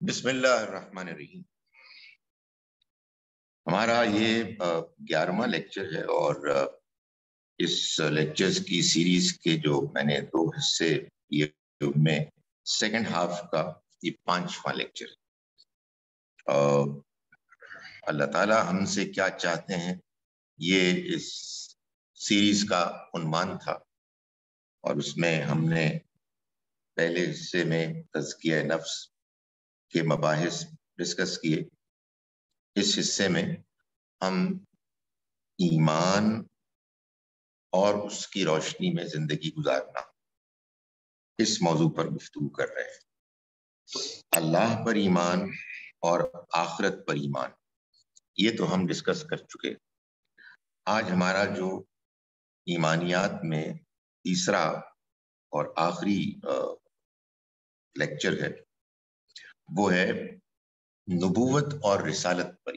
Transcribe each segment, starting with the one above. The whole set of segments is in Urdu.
بسم اللہ الرحمن الرحیم۔ ہمارا یہ 11واں لیکچر ہے اور اس لیکچرز کی سیریز کے جو میں نے 2 حصے کیے ان میں سیکنڈ ہاف کا یہ 5واں لیکچر ہے۔ اللہ تعالی ہم سے کیا چاہتے ہیں یہ اس سیریز کا عنوان تھا، اور اس میں ہم نے پہلے حصے میں تزکیہ نفس کے مباحث ڈسکس کیے۔ اس حصے میں ہم ایمان اور اس کی روشنی میں زندگی گزارنا اس موضوع پر گفتگو کر رہے ہیں۔ اللہ پر ایمان اور آخرت پر ایمان یہ تو ہم ڈسکس کر چکے۔ آج ہمارا جو ایمانیات میں تیسرا اور آخری لیکچر ہے وہ ہے نبوت اور رسالت پر۔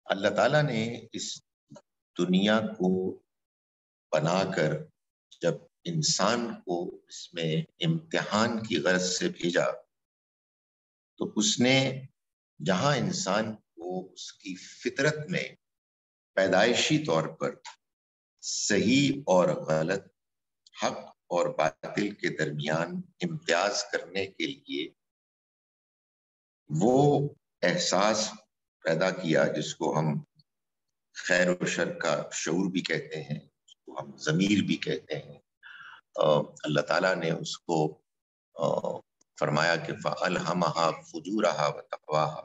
اللہ تعالیٰ نے اس دنیا کو بنا کر جب انسان کو اس میں امتحان کی غرض سے بھیجا تو اس نے جہاں انسان کو اس کی فطرت میں پیدائشی طور پر صحیح اور غلط، حق اور باطل کے درمیان امتیاز کرنے کے لیے وہ احساس پیدا کیا جس کو ہم خیر و شر کا شعور بھی کہتے ہیں، اس کو ہم ضمیر بھی کہتے ہیں۔ اللہ تعالیٰ نے اس کو فرمایا کہ فَأَلْهَمَهَا فُجُورَهَا وَتَقْوَاهَا۔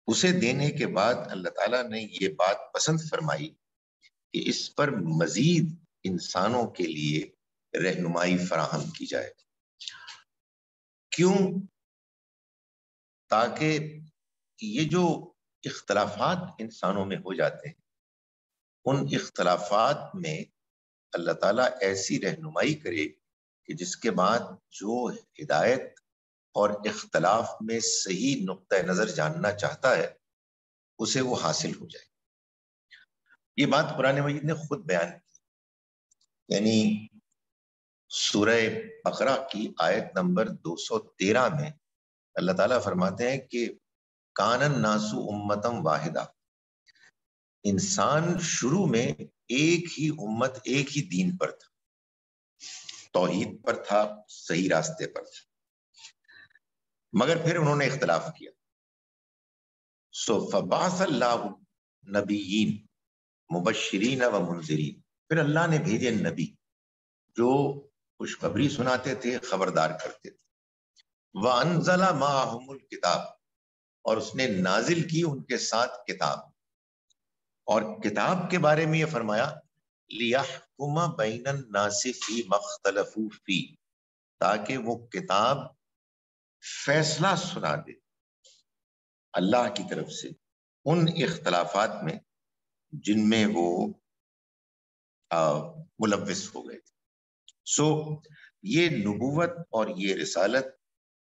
اسے دینے کے بعد اللہ تعالیٰ نے یہ بات پسند فرمائی کہ اس پر مزید انسانوں کے لیے رہنمائی فراہم کی جائے۔ کیوں؟ تاکہ یہ جو اختلافات انسانوں میں ہو جاتے ہیں ان اختلافات میں اللہ تعالیٰ ایسی رہنمائی کرے کہ جس کے بعد جو ہدایت اور اختلاف میں صحیح نقطہ نظر جاننا چاہتا ہے اسے وہ حاصل ہو جائے۔ یہ بات قرآن مجید نے خود بیان کی، یعنی سورہ بقرہ کی آیت نمبر 213 میں اللہ تعالیٰ فرماتے ہیں کہ کان الناس امتم واحدہ، انسان شروع میں ایک ہی امت، ایک ہی دین پر تھا، توحید پر تھا، صحیح راستے پر تھا، مگر پھر انہوں نے اختلاف کیا۔ سو فبعث اللہ نبیین مبشرین و منذرین، پھر اللہ نے بھیجے نبی جو خوشخبری سناتے تھے، خبردار کرتے تھے۔ وَأَنزَلَ مَعَهُمُ الْكِتَابَ، اور اس نے نازل کی ان کے ساتھ کتاب، اور کتاب کے بارے میں یہ فرمایا لِيَحْكُمَ بَيْنَ النَّاسِ فِي مَا اخْتَلَفُوا فِيهِ، تاکہ وہ کتاب فیصلہ سنا دے اللہ کی طرف سے ان اختلافات میں جن میں وہ ملوث ہو گئے تھے۔ سو یہ نبوت اور یہ رسالت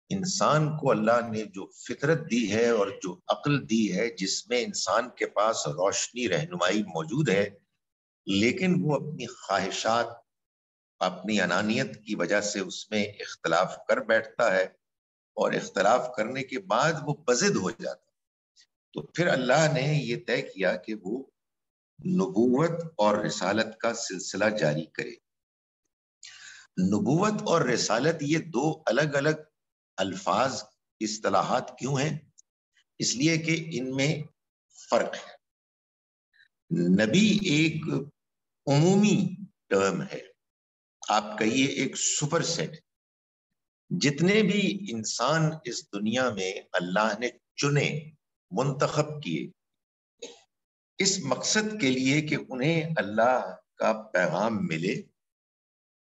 انسان کو اللہ نے جو فطرت دی ہے اور جو عقل دی ہے، جس میں انسان کے پاس روشنی، رہنمائی موجود ہے، لیکن وہ اپنی خواہشات، اپنی انانیت کی وجہ سے اس میں اختلاف کر بیٹھتا ہے، اور اختلاف کرنے کے بعد وہ بضد ہو جاتا ہے۔ تو پھر اللہ نے یہ طے کیا کہ وہ نبوت اور رسالت کا سلسلہ جاری کرے۔ نبوت اور رسالت یہ 2 الگ الگ الفاظ، اصطلاحات کیوں ہیں؟ اس لیے کہ ان میں فرق ہے۔ نبی ایک عمومی ٹرم ہے، آپ کہیے ایک سپر سیٹ۔ جتنے بھی انسان اس دنیا میں اللہ نے چنے، منتخب کیے اس مقصد کے لیے کہ انہیں اللہ کا پیغام ملے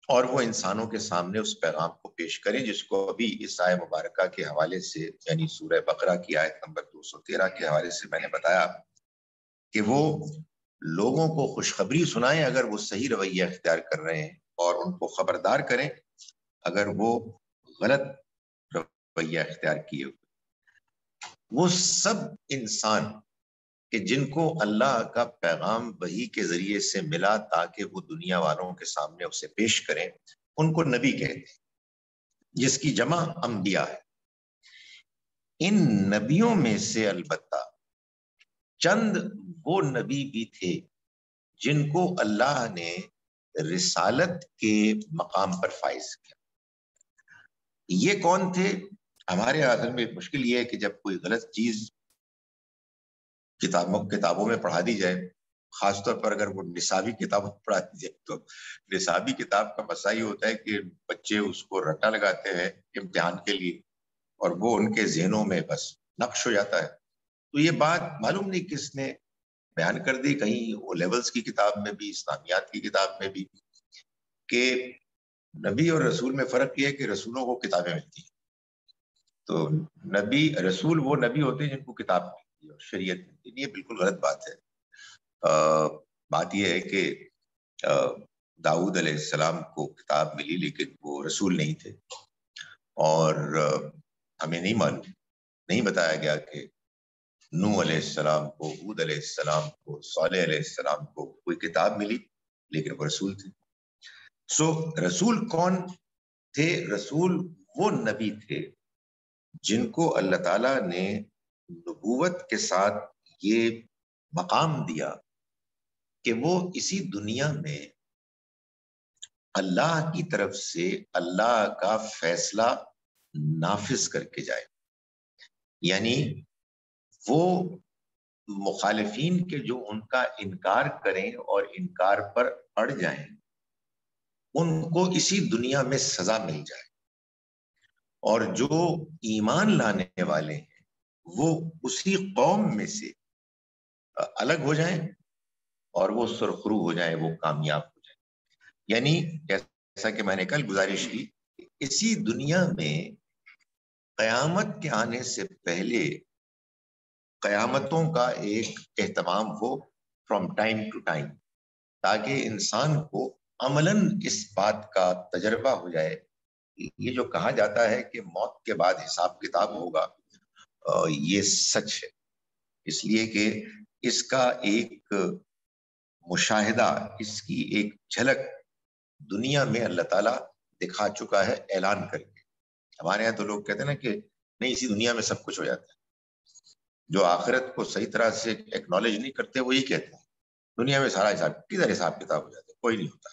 اور وہ انسانوں کے سامنے اس پیغام کو پیش کریں، جس کو ابھی اس آیہ مبارکہ کے حوالے سے، یعنی سورہ بقرہ کی آیت نمبر 213 کے حوالے سے میں نے بتایا کہ وہ لوگوں کو خوشخبری سنائیں اگر وہ صحیح رویہ اختیار کر رہے ہیں، اور ان کو خبردار کریں اگر وہ غلط رویہ اختیار کیے ہوئے۔ وہ سب انسان کہ جن کو اللہ کا پیغام وحی کے ذریعے سے ملا تاکہ وہ دنیا والوں کے سامنے اسے پیش کریں، ان کو نبی کہتے ہیں۔ جس کی جمع انبیاء ہے. ان نبیوں میں سے البتہ چند وہ نبی بھی تھے جن کو اللہ نے رسالت کے مقام پر فائز کیا. یہ کون تھے؟ ہمارے اصل میں مشکل یہ ہے کہ جب کوئی غلط چیز کتابوں میں پڑھا دی جائے، خاص طور پر اگر وہ نصابی کتابوں میں پڑھا دی جائے، تو نصابی کتاب کا مسئلہ یہ ہوتا ہے کہ بچے اس کو رٹا لگاتے ہیں امتحان کے لیے، اور وہ ان کے ذہنوں میں بس نقش ہو جاتا ہے. تو یہ بات معلوم نہیں کس نے بیان کر دی، کہیں وہ لیولز کی کتاب میں بھی، اسلامیات کی کتاب میں بھی، کہ نبی اور رسول میں فرق یہ ہے کہ رسولوں کو کتابیں ملتی ہیں. تو رسول وہ نبی ہوتے ہیں جن کو کتاب ملتی ہے اور شریعت ملتی ہے. یہ بالکل غلط بات ہے. بات یہ ہے کہ داؤد علیہ السلام کو کتاب ملی لیکن وہ رسول نہیں تھے، اور ہمیں نہیں معلوم، نہیں بتایا گیا کہ نوح علیہ السلام کو، ہود علیہ السلام کو، صالح علیہ السلام کو کوئی کتاب ملی لیکن وہ رسول تھے. سو رسول کون تھے؟ رسول وہ نبی تھے جن کو اللہ تعالیٰ نے نبوت کے ساتھ یہ مقام دیا کہ وہ اسی دنیا میں اللہ کی طرف سے اللہ کا فیصلہ نافذ کر کے جائے. یعنی وہ مخالفین کے جو ان کا انکار کریں اور انکار پر اڑ جائیں، ان کو اسی دنیا میں سزا مل جائے، اور جو ایمان لانے والے ہیں وہ اسی قوم میں سے الگ ہو جائیں اور وہ سرخرو ہو جائیں، وہ کامیاب ہو جائیں. یعنی جیسا کہ میں نے کل گزارش کی، اسی دنیا میں قیامت کے آنے سے پہلے قیامتوں کا ایک اہتمام ہو فرام ٹائم ٹو ٹائم، تاکہ انسان کو عملاً اس بات کا تجربہ ہو جائے. یہ جو کہا جاتا ہے کہ موت کے بعد حساب کتاب ہوگا، یہ سچ ہے، اس لیے کہ اس کا ایک مشاہدہ، اس کی ایک جھلک دنیا میں اللہ تعالیٰ دکھا چکا ہے اعلان کر کے. ہمارے یہاں تو لوگ کہتے ہیں نا کہ نہیں، اسی دنیا میں سب کچھ ہو جاتا ہے. جو آخرت کو صحیح طرح سے ایکنالج نہیں کرتے وہ یہ کہتے ہیں دنیا میں سارا کدھر حساب کتاب ہو جاتا ہے، کوئی نہیں ہوتا.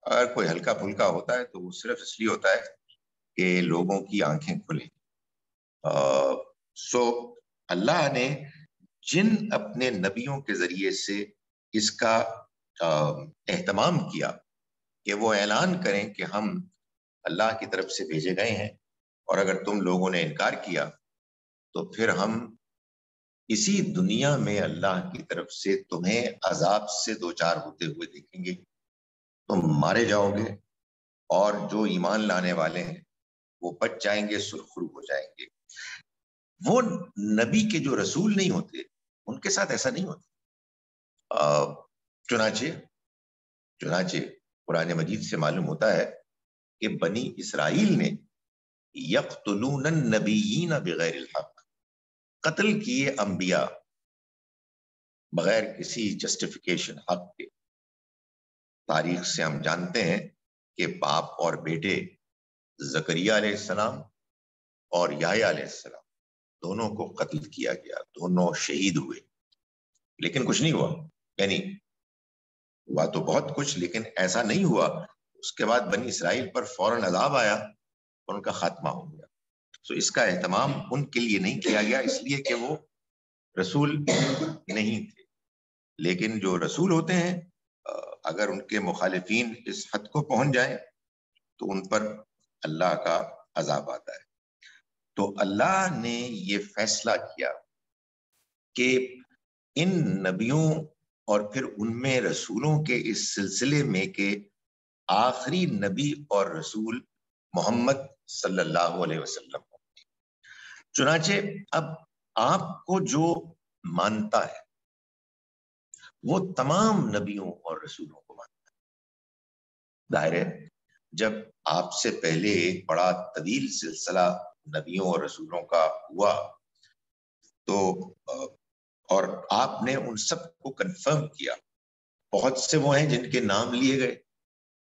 اگر کوئی ہلکا پھلکا ہوتا ہے تو وہ صرف اس لیے ہوتا ہے کہ لوگوں کی آنکھیں کھلیں. سو اللہ نے جن اپنے نبیوں کے ذریعے سے اس کا اہتمام کیا کہ وہ اعلان کریں کہ ہم اللہ کی طرف سے بھیجے گئے ہیں، اور اگر تم لوگوں نے انکار کیا تو پھر ہم اسی دنیا میں اللہ کی طرف سے تمہیں عذاب سے دوچار ہوتے ہوئے دیکھیں گے، تم مارے جاؤ گے، اور جو ایمان لانے والے ہیں وہ بچ جائیں گے، سرخرو ہو جائیں گے. وہ نبی کے جو رسول نہیں ہوتے ان کے ساتھ ایسا نہیں ہوتا. چنانچہ قرآن مجید سے معلوم ہوتا ہے کہ بنی اسرائیل نے یقتلون النبیین بغیر الحق، قتل کیے انبیاء بغیر کسی جسٹیفیکیشن، حق کے. تاریخ سے ہم جانتے ہیں کہ باپ اور بیٹے زکریا علیہ السلام اور یحییٰ علیہ السلام دونوں کو قتل کیا گیا، دونوں شہید ہوئے، لیکن کچھ نہیں ہوا. یعنی ہوا تو بہت کچھ لیکن ایسا نہیں ہوا. اس کے بعد بنی اسرائیل پر فوراً عذاب آیا اور ان کا خاتمہ ہو گیا. تو اس کا اہتمام ان کے لیے نہیں کیا گیا، اس لیے کہ وہ رسول نہیں تھے. لیکن جو رسول ہوتے ہیں اگر ان کے مخالفین اس حد کو پہنچ جائیں تو ان پر اللہ کا عذاب آتا ہے. تو اللہ نے یہ فیصلہ کیا کہ ان نبیوں اور پھر ان میں رسولوں کے اس سلسلے میں کہ آخری نبی اور رسول محمد صلی اللہ علیہ وسلم. چنانچہ اب آپ کو جو مانتا ہے وہ تمام نبیوں اور رسولوں کو مانتا ہے. ظاہر ہے جب آپ سے پہلے ایک بڑا طویل سلسلہ نبیوں اور رسولوں کا ہوا تو اور آپ نے ان سب کو کنفرم کیا. بہت سے وہ ہیں جن کے نام لیے گئے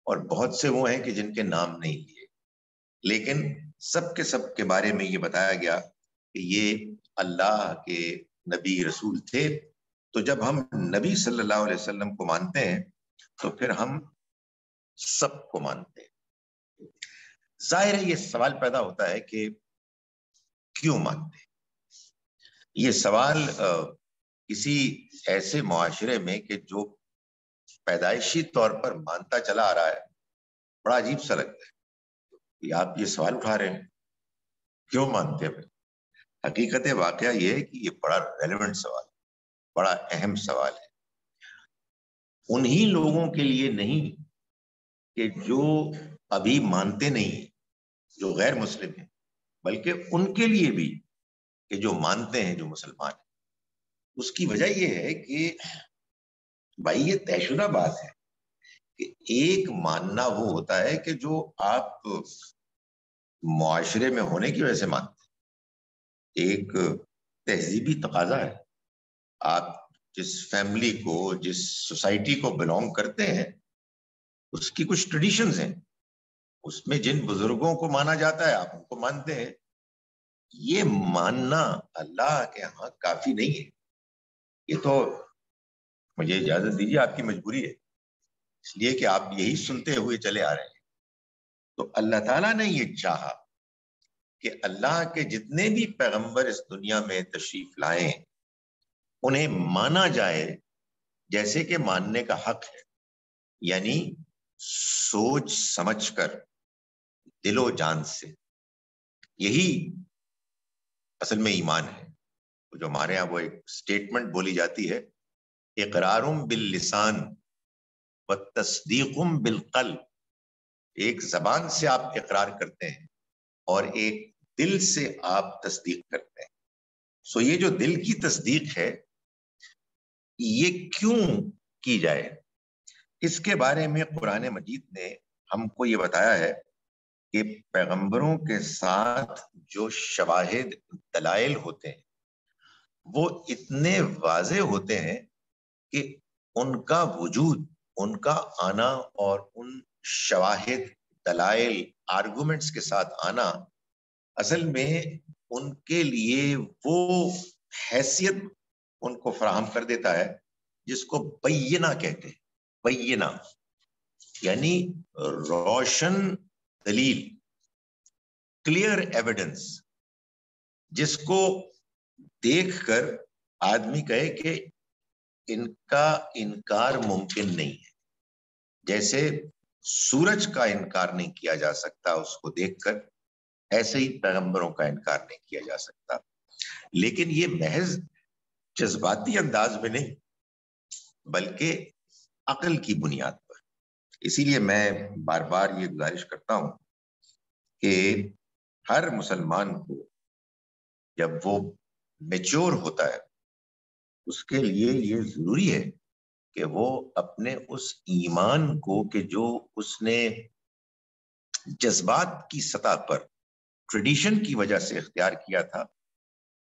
اور بہت سے وہ ہیں کہ جن کے نام نہیں لیے. لیکن سب کے بارے میں یہ بتایا گیا کہ یہ اللہ کے نبی رسول تھے. تو جب ہم نبی صلی اللہ علیہ وسلم کو مانتے ہیں تو پھر ہم سب کو مانتے ہیں. ظاہر ہے یہ سوال پیدا ہوتا ہے کہ کیوں مانتے ہیں؟ یہ سوال کسی ایسے معاشرے میں کہ جو پیدائشی طور پر مانتا چلا آ رہا ہے بڑا عجیب سا لگتا ہے کہ آپ یہ سوال اٹھا رہے ہیں کیوں مانتے ہیں. حقیقت واقعہ یہ ہے کہ یہ بڑا ریلیونٹ سوال ہے، بڑا اہم سوال ہے. انہی لوگوں کے لیے نہیں کہ جو ابھی مانتے نہیں ہیں، جو غیر مسلم ہیں، بلکہ ان کے لیے بھی کہ جو مانتے ہیں، جو مسلمان ہیں. اس کی وجہ یہ ہے کہ بھائی یہ طے شدہ بات ہے کہ ایک ماننا وہ ہوتا ہے کہ جو آپ معاشرے میں ہونے کی وجہ سے مانتے ہیں. ایک تہذیبی تقاضا ہے. آپ جس فیملی کو، جس سوسائٹی کو بلونگ کرتے ہیں، اس کی کچھ ٹریڈیشنز ہیں، اس میں جن بزرگوں کو مانا جاتا ہے آپ ان کو مانتے ہیں. یہ ماننا اللہ کے ہاں کافی نہیں ہے. یہ تو مجھے اجازت دیجیے آپ کی مجبوری ہے، اس لیے کہ آپ یہی سنتے ہوئے چلے آ رہے ہیں. تو اللہ تعالیٰ نے یہ چاہا کہ اللہ کے جتنے بھی پیغمبر اس دنیا میں تشریف لائیں انہیں مانا جائے جیسے کہ ماننے کا حق ہے، یعنی سوچ سمجھ کر، دل و جان سے. یہی اصل میں ایمان ہے. جو ہمارے ہاں وہ ایک سٹیٹمنٹ بولی جاتی ہے، اقرارم باللسان و تصدیقم بالقلب. ایک زبان سے آپ اقرار کرتے ہیں اور ایک دل سے آپ تصدیق کرتے ہیں. سو یہ جو دل کی تصدیق ہے یہ کیوں کی جائے، اس کے بارے میں قرآن مجید نے ہم کو یہ بتایا ہے کہ پیغمبروں کے ساتھ جو شواہد دلائل ہوتے ہیں وہ اتنے واضح ہوتے ہیں کہ ان کا وجود، ان کا آنا اور ان شواہد دلائل آرگومنٹس کے ساتھ آنا اصل میں ان کے لیے وہ حیثیت ان کو فراہم کر دیتا ہے جس کو بینہ کہتے ہیں. بینہ یعنی روشن دلیل، کلیئر ایویڈنس، جس کو دیکھ کر آدمی کہے کہ ان کا انکار ممکن نہیں ہے. جیسے سورج کا انکار نہیں کیا جا سکتا اس کو دیکھ کر، ایسے ہی پیغمبروں کا انکار نہیں کیا جا سکتا. لیکن یہ محض جذباتی انداز میں نہیں بلکہ عقل کی بنیاد پر. اسی لیے میں بار بار یہ گزارش کرتا ہوں کہ ہر مسلمان کو جب وہ میچور ہوتا ہے اس کے لیے یہ ضروری ہے کہ وہ اپنے اس ایمان کو کہ جو اس نے جذبات کی سطح پر ٹریڈیشن کی وجہ سے اختیار کیا تھا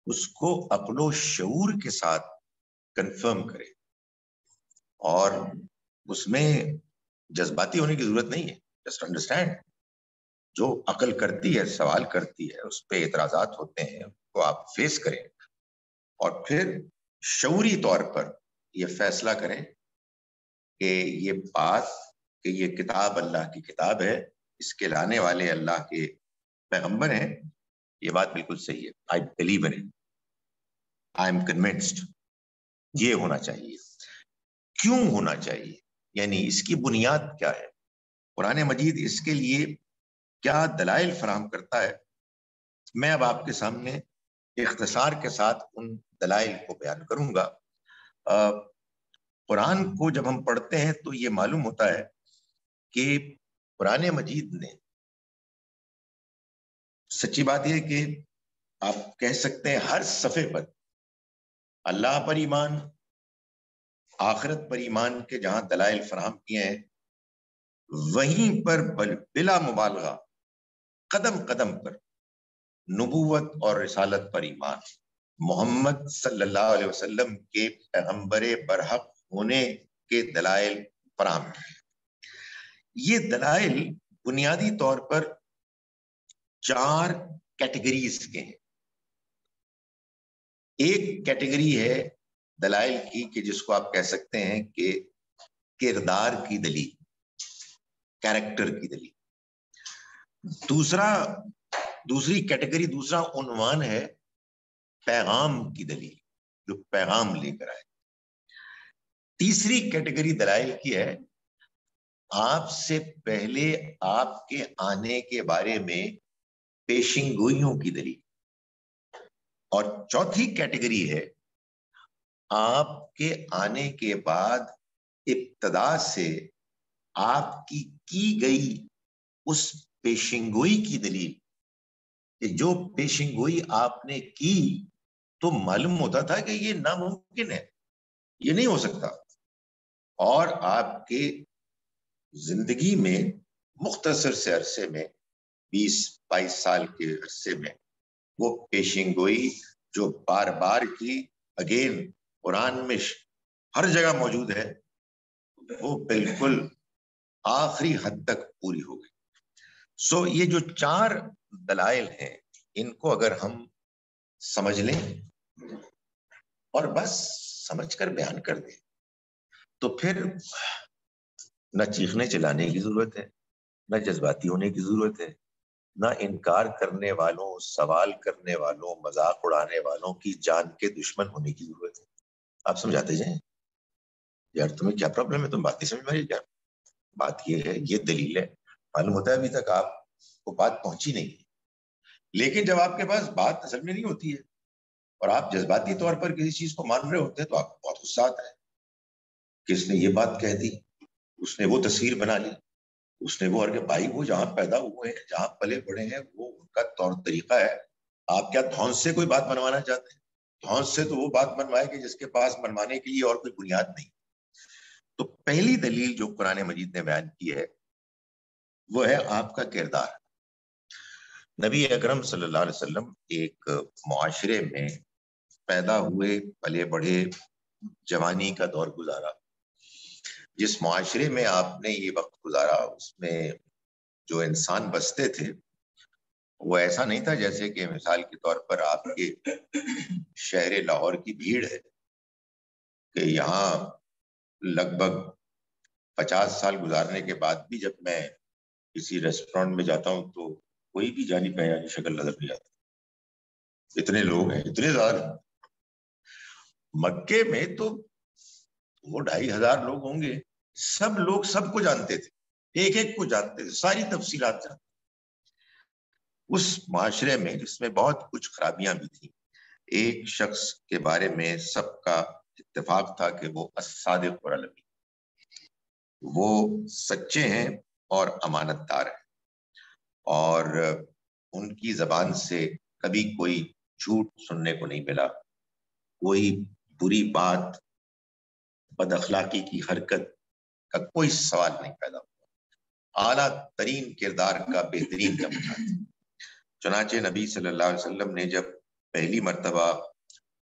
اس کو عقل و شعور کے ساتھ کنفرم کرے. اور اس میں جذباتی ہونے کی ضرورت نہیں ہے. جسٹ انڈرسٹینڈ، جو عقل کرتی ہے، سوال کرتی ہے، اس پہ اعتراضات ہوتے ہیں، تو آپ فیس کریں اور پھر شعوری طور پر یہ فیصلہ کریں کہ یہ بات، کہ یہ کتاب اللہ کی کتاب ہے، اس کے لانے والے اللہ کے پیغمبر ہیں، یہ بات بالکل صحیح ہے. I believe in it, I am convinced. یہ ہونا چاہیے. کیوں ہونا چاہیے، یعنی اس کی بنیاد کیا ہے؟ قرآن مجید اس کے لیے کیا دلائل فراہم کرتا ہے؟ میں اب آپ کے سامنے اختصار کے ساتھ ان دلائل کو بیان کروں گا. قرآن کو جب ہم پڑھتے ہیں تو یہ معلوم ہوتا ہے کہ قرآن مجید نے، سچی بات یہ کہ آپ کہہ سکتے ہیں ہر صفحے پر اللہ پر ایمان، آخرت پر ایمان کے جہاں دلائل فراہم کیے ہیں وہیں پر بلا مبالغہ قدم قدم پر نبوت اور رسالت پر ایمان، محمد صلی اللہ علیہ وسلم کے پیغمبر برحق ہونے کے دلائل فراہم کیے. یہ دلائل بنیادی طور پر 4 کیٹیگریز کے ہیں. ایک کیٹیگری ہے دلائل کی کہ جس کو آپ کہہ سکتے ہیں کہ کردار کی دلیل، کیریکٹر کی دلیل. دوسری کیٹیگری، دوسرا عنوان ہے پیغام کی دلیل، جو پیغام لے کر آئے. تیسری کیٹیگری دلائل کی ہے آپ سے پہلے آپ کے آنے کے بارے میں پیشین گوئیوں کی دلیل. اور چوتھی کیٹیگری ہے آپ کے آنے کے بعد ابتدا سے آپ کی گئی اس پیشین گوئی کی دلیل، کہ جو پیشین گوئی آپ نے کی تو معلوم ہوتا تھا کہ یہ ناممکن ہے، یہ نہیں ہو سکتا، اور آپ کے زندگی میں مختصر سے عرصے میں 20-22 سال کے عرصے میں وہ پیشین گوئی جو بار بار کی، اگین قرآن میں ہر جگہ موجود ہے، وہ بالکل آخری حد تک پوری ہو گئی. سو یہ جو 4 دلائل ہیں، ان کو اگر ہم سمجھ لیں اور بس سمجھ کر بیان کر دیں تو پھر نہ چیخنے چلانے کی ضرورت ہے، نہ جذباتی ہونے کی ضرورت ہے، نہ انکار کرنے والوں، سوال کرنے والوں، مذاق اڑانے والوں کی جان کے دشمن ہونے کی ضرورت ہے. آپ سمجھاتے جائیں یار تمہیں کیا پرابلم ہے، تم بات نہیں سمجھ میں آئی کیا؟ بات یہ ہے، یہ دلیل ہے. معلوم ہوتا ہے ابھی تک آپ کو بات پہنچی نہیں ہے، لیکن جب آپ کے پاس بات اصل میں نہیں ہوتی ہے اور آپ جذباتی طور پر کسی چیز کو مان رہے ہوتے ہیں تو آپ کو بہت غصہ آتا ہے کہ اس نے یہ بات کہہ دی، اس نے وہ تصویر بنا لی، اس نے وہ، اور کہ بھائی وہ جہاں پیدا ہوئے ہیں، جہاں پلے بڑے ہیں، وہ ان کا طور طریقہ ہے. آپ کیا دھونس سے کوئی بات منوانا چاہتے ہیں؟ دھونس سے تو وہ بات منوائے کہ جس کے پاس منوانے کے لیے اور کوئی بنیاد نہیں. تو پہلی دلیل جو قرآن مجید نے بیان کی ہے وہ ہے آپ کا کردار. نبی اکرم صلی اللہ علیہ وسلم ایک معاشرے میں پیدا ہوئے، پلے بڑھے، جوانی کا دور گزارا. جس معاشرے میں آپ نے یہ وقت گزارا اس میں جو انسان بستے تھے وہ ایسا نہیں تھا جیسے کہ مثال کے طور پر آپ کے شہر لاہور کی بھیڑ ہے کہ یہاں لگ بھگ 50 سال گزارنے کے بعد بھی جب میں کسی ریسٹورینٹ میں جاتا ہوں تو کوئی بھی جانی پہچانی شکل نظر نہیں آتی. اتنے لوگ ہیں، اتنے زیادہ. مکے میں تو وہ 2500 لوگ ہوں گے، سب لوگ سب کو جانتے تھے، ایک ایک کو جانتے تھے، ساری تفصیلات جانتے. اس معاشرے میں جس میں بہت کچھ خرابیاں بھی تھیں، ایک شخص کے بارے میں سب کا اتفاق تھا کہ وہ الصادق والامین، وہ سچے ہیں اور امانت دار ہیں، اور ان کی زبان سے کبھی کوئی جھوٹ سننے کو نہیں ملا، کوئی بری بات، بد اخلاقی کی حرکت کا کوئی سوال نہیں پیدا ہوا. اعلیٰ ترین کردار کا بہترین نمونہ. چنانچہ نبی صلی اللہ علیہ وسلم نے جب پہلی مرتبہ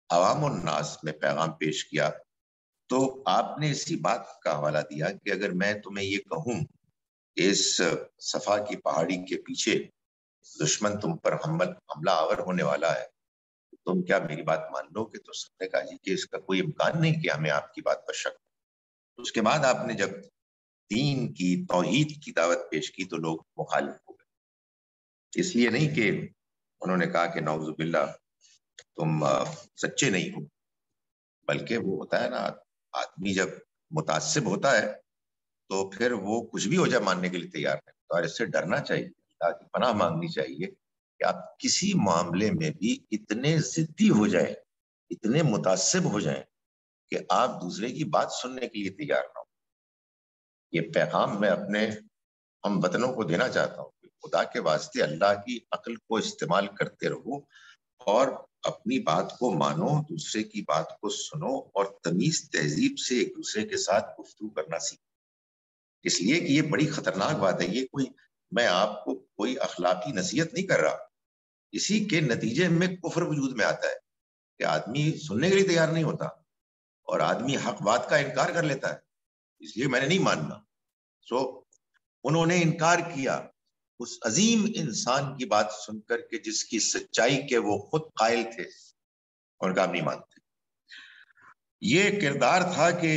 عوام الناس میں پیغام پیش کیا تو آپ نے اسی بات کا حوالہ دیا کہ اگر میں تمہیں یہ کہوں کہ اس صفا کی پہاڑی کے پیچھے دشمن تم پر حملہ آور ہونے والا ہے، تم کیا میری بات مان لو کہ؟ تو سب نے کہا جی کہ اس کا کوئی امکان نہیں کہ ہمیں آپ کی بات پر شک. اس کے بعد آپ نے جب دین کی، توحید کی دعوت پیش کی تو لوگ مخالف ہو گئے. اس لیے نہیں کہ انہوں نے کہا کہ نعوذ باللہ تم سچے نہیں ہو، بلکہ وہ ہوتا ہے نا، آدمی جب متعصب ہوتا ہے تو پھر وہ کچھ بھی ہو جائے ماننے کے لیے تیار ہے. اور اس سے ڈرنا چاہیے، اللہ کی پناہ مانگنی چاہیے کہ آپ کسی معاملے میں بھی اتنے ضدی ہو جائیں، اتنے متعصب ہو جائیں کہ آپ دوسرے کی بات سننے کے لیے تیار نہ ہو. یہ پیغام میں اپنے ہم وطنوں کو دینا چاہتا ہوں کہ خدا کے واسطے اللہ کی عقل کو استعمال کرتے رہو اور اپنی بات کو مانو، دوسرے کی بات کو سنو اور تمیز تہذیب سے ایک دوسرے کے ساتھ گفتگو کرنا سیکھو. اس لیے کہ یہ بڑی خطرناک بات ہے. یہ میں آپ کو کوئی اخلاقی نصیحت نہیں کر رہا، اسی کے نتیجے میں کفر وجود میں آتا ہے کہ آدمی سننے کے لیے تیار نہیں ہوتا اور آدمی حق بات کا انکار کر لیتا ہے، اس لیے میں نے نہیں ماننا. سو انہوں نے انکار کیا، اس عظیم انسان کی بات سن کر کے جس کی سچائی کے وہ خود قائل تھے، ان کا ہم نہیں مانتے. یہ کردار تھا کہ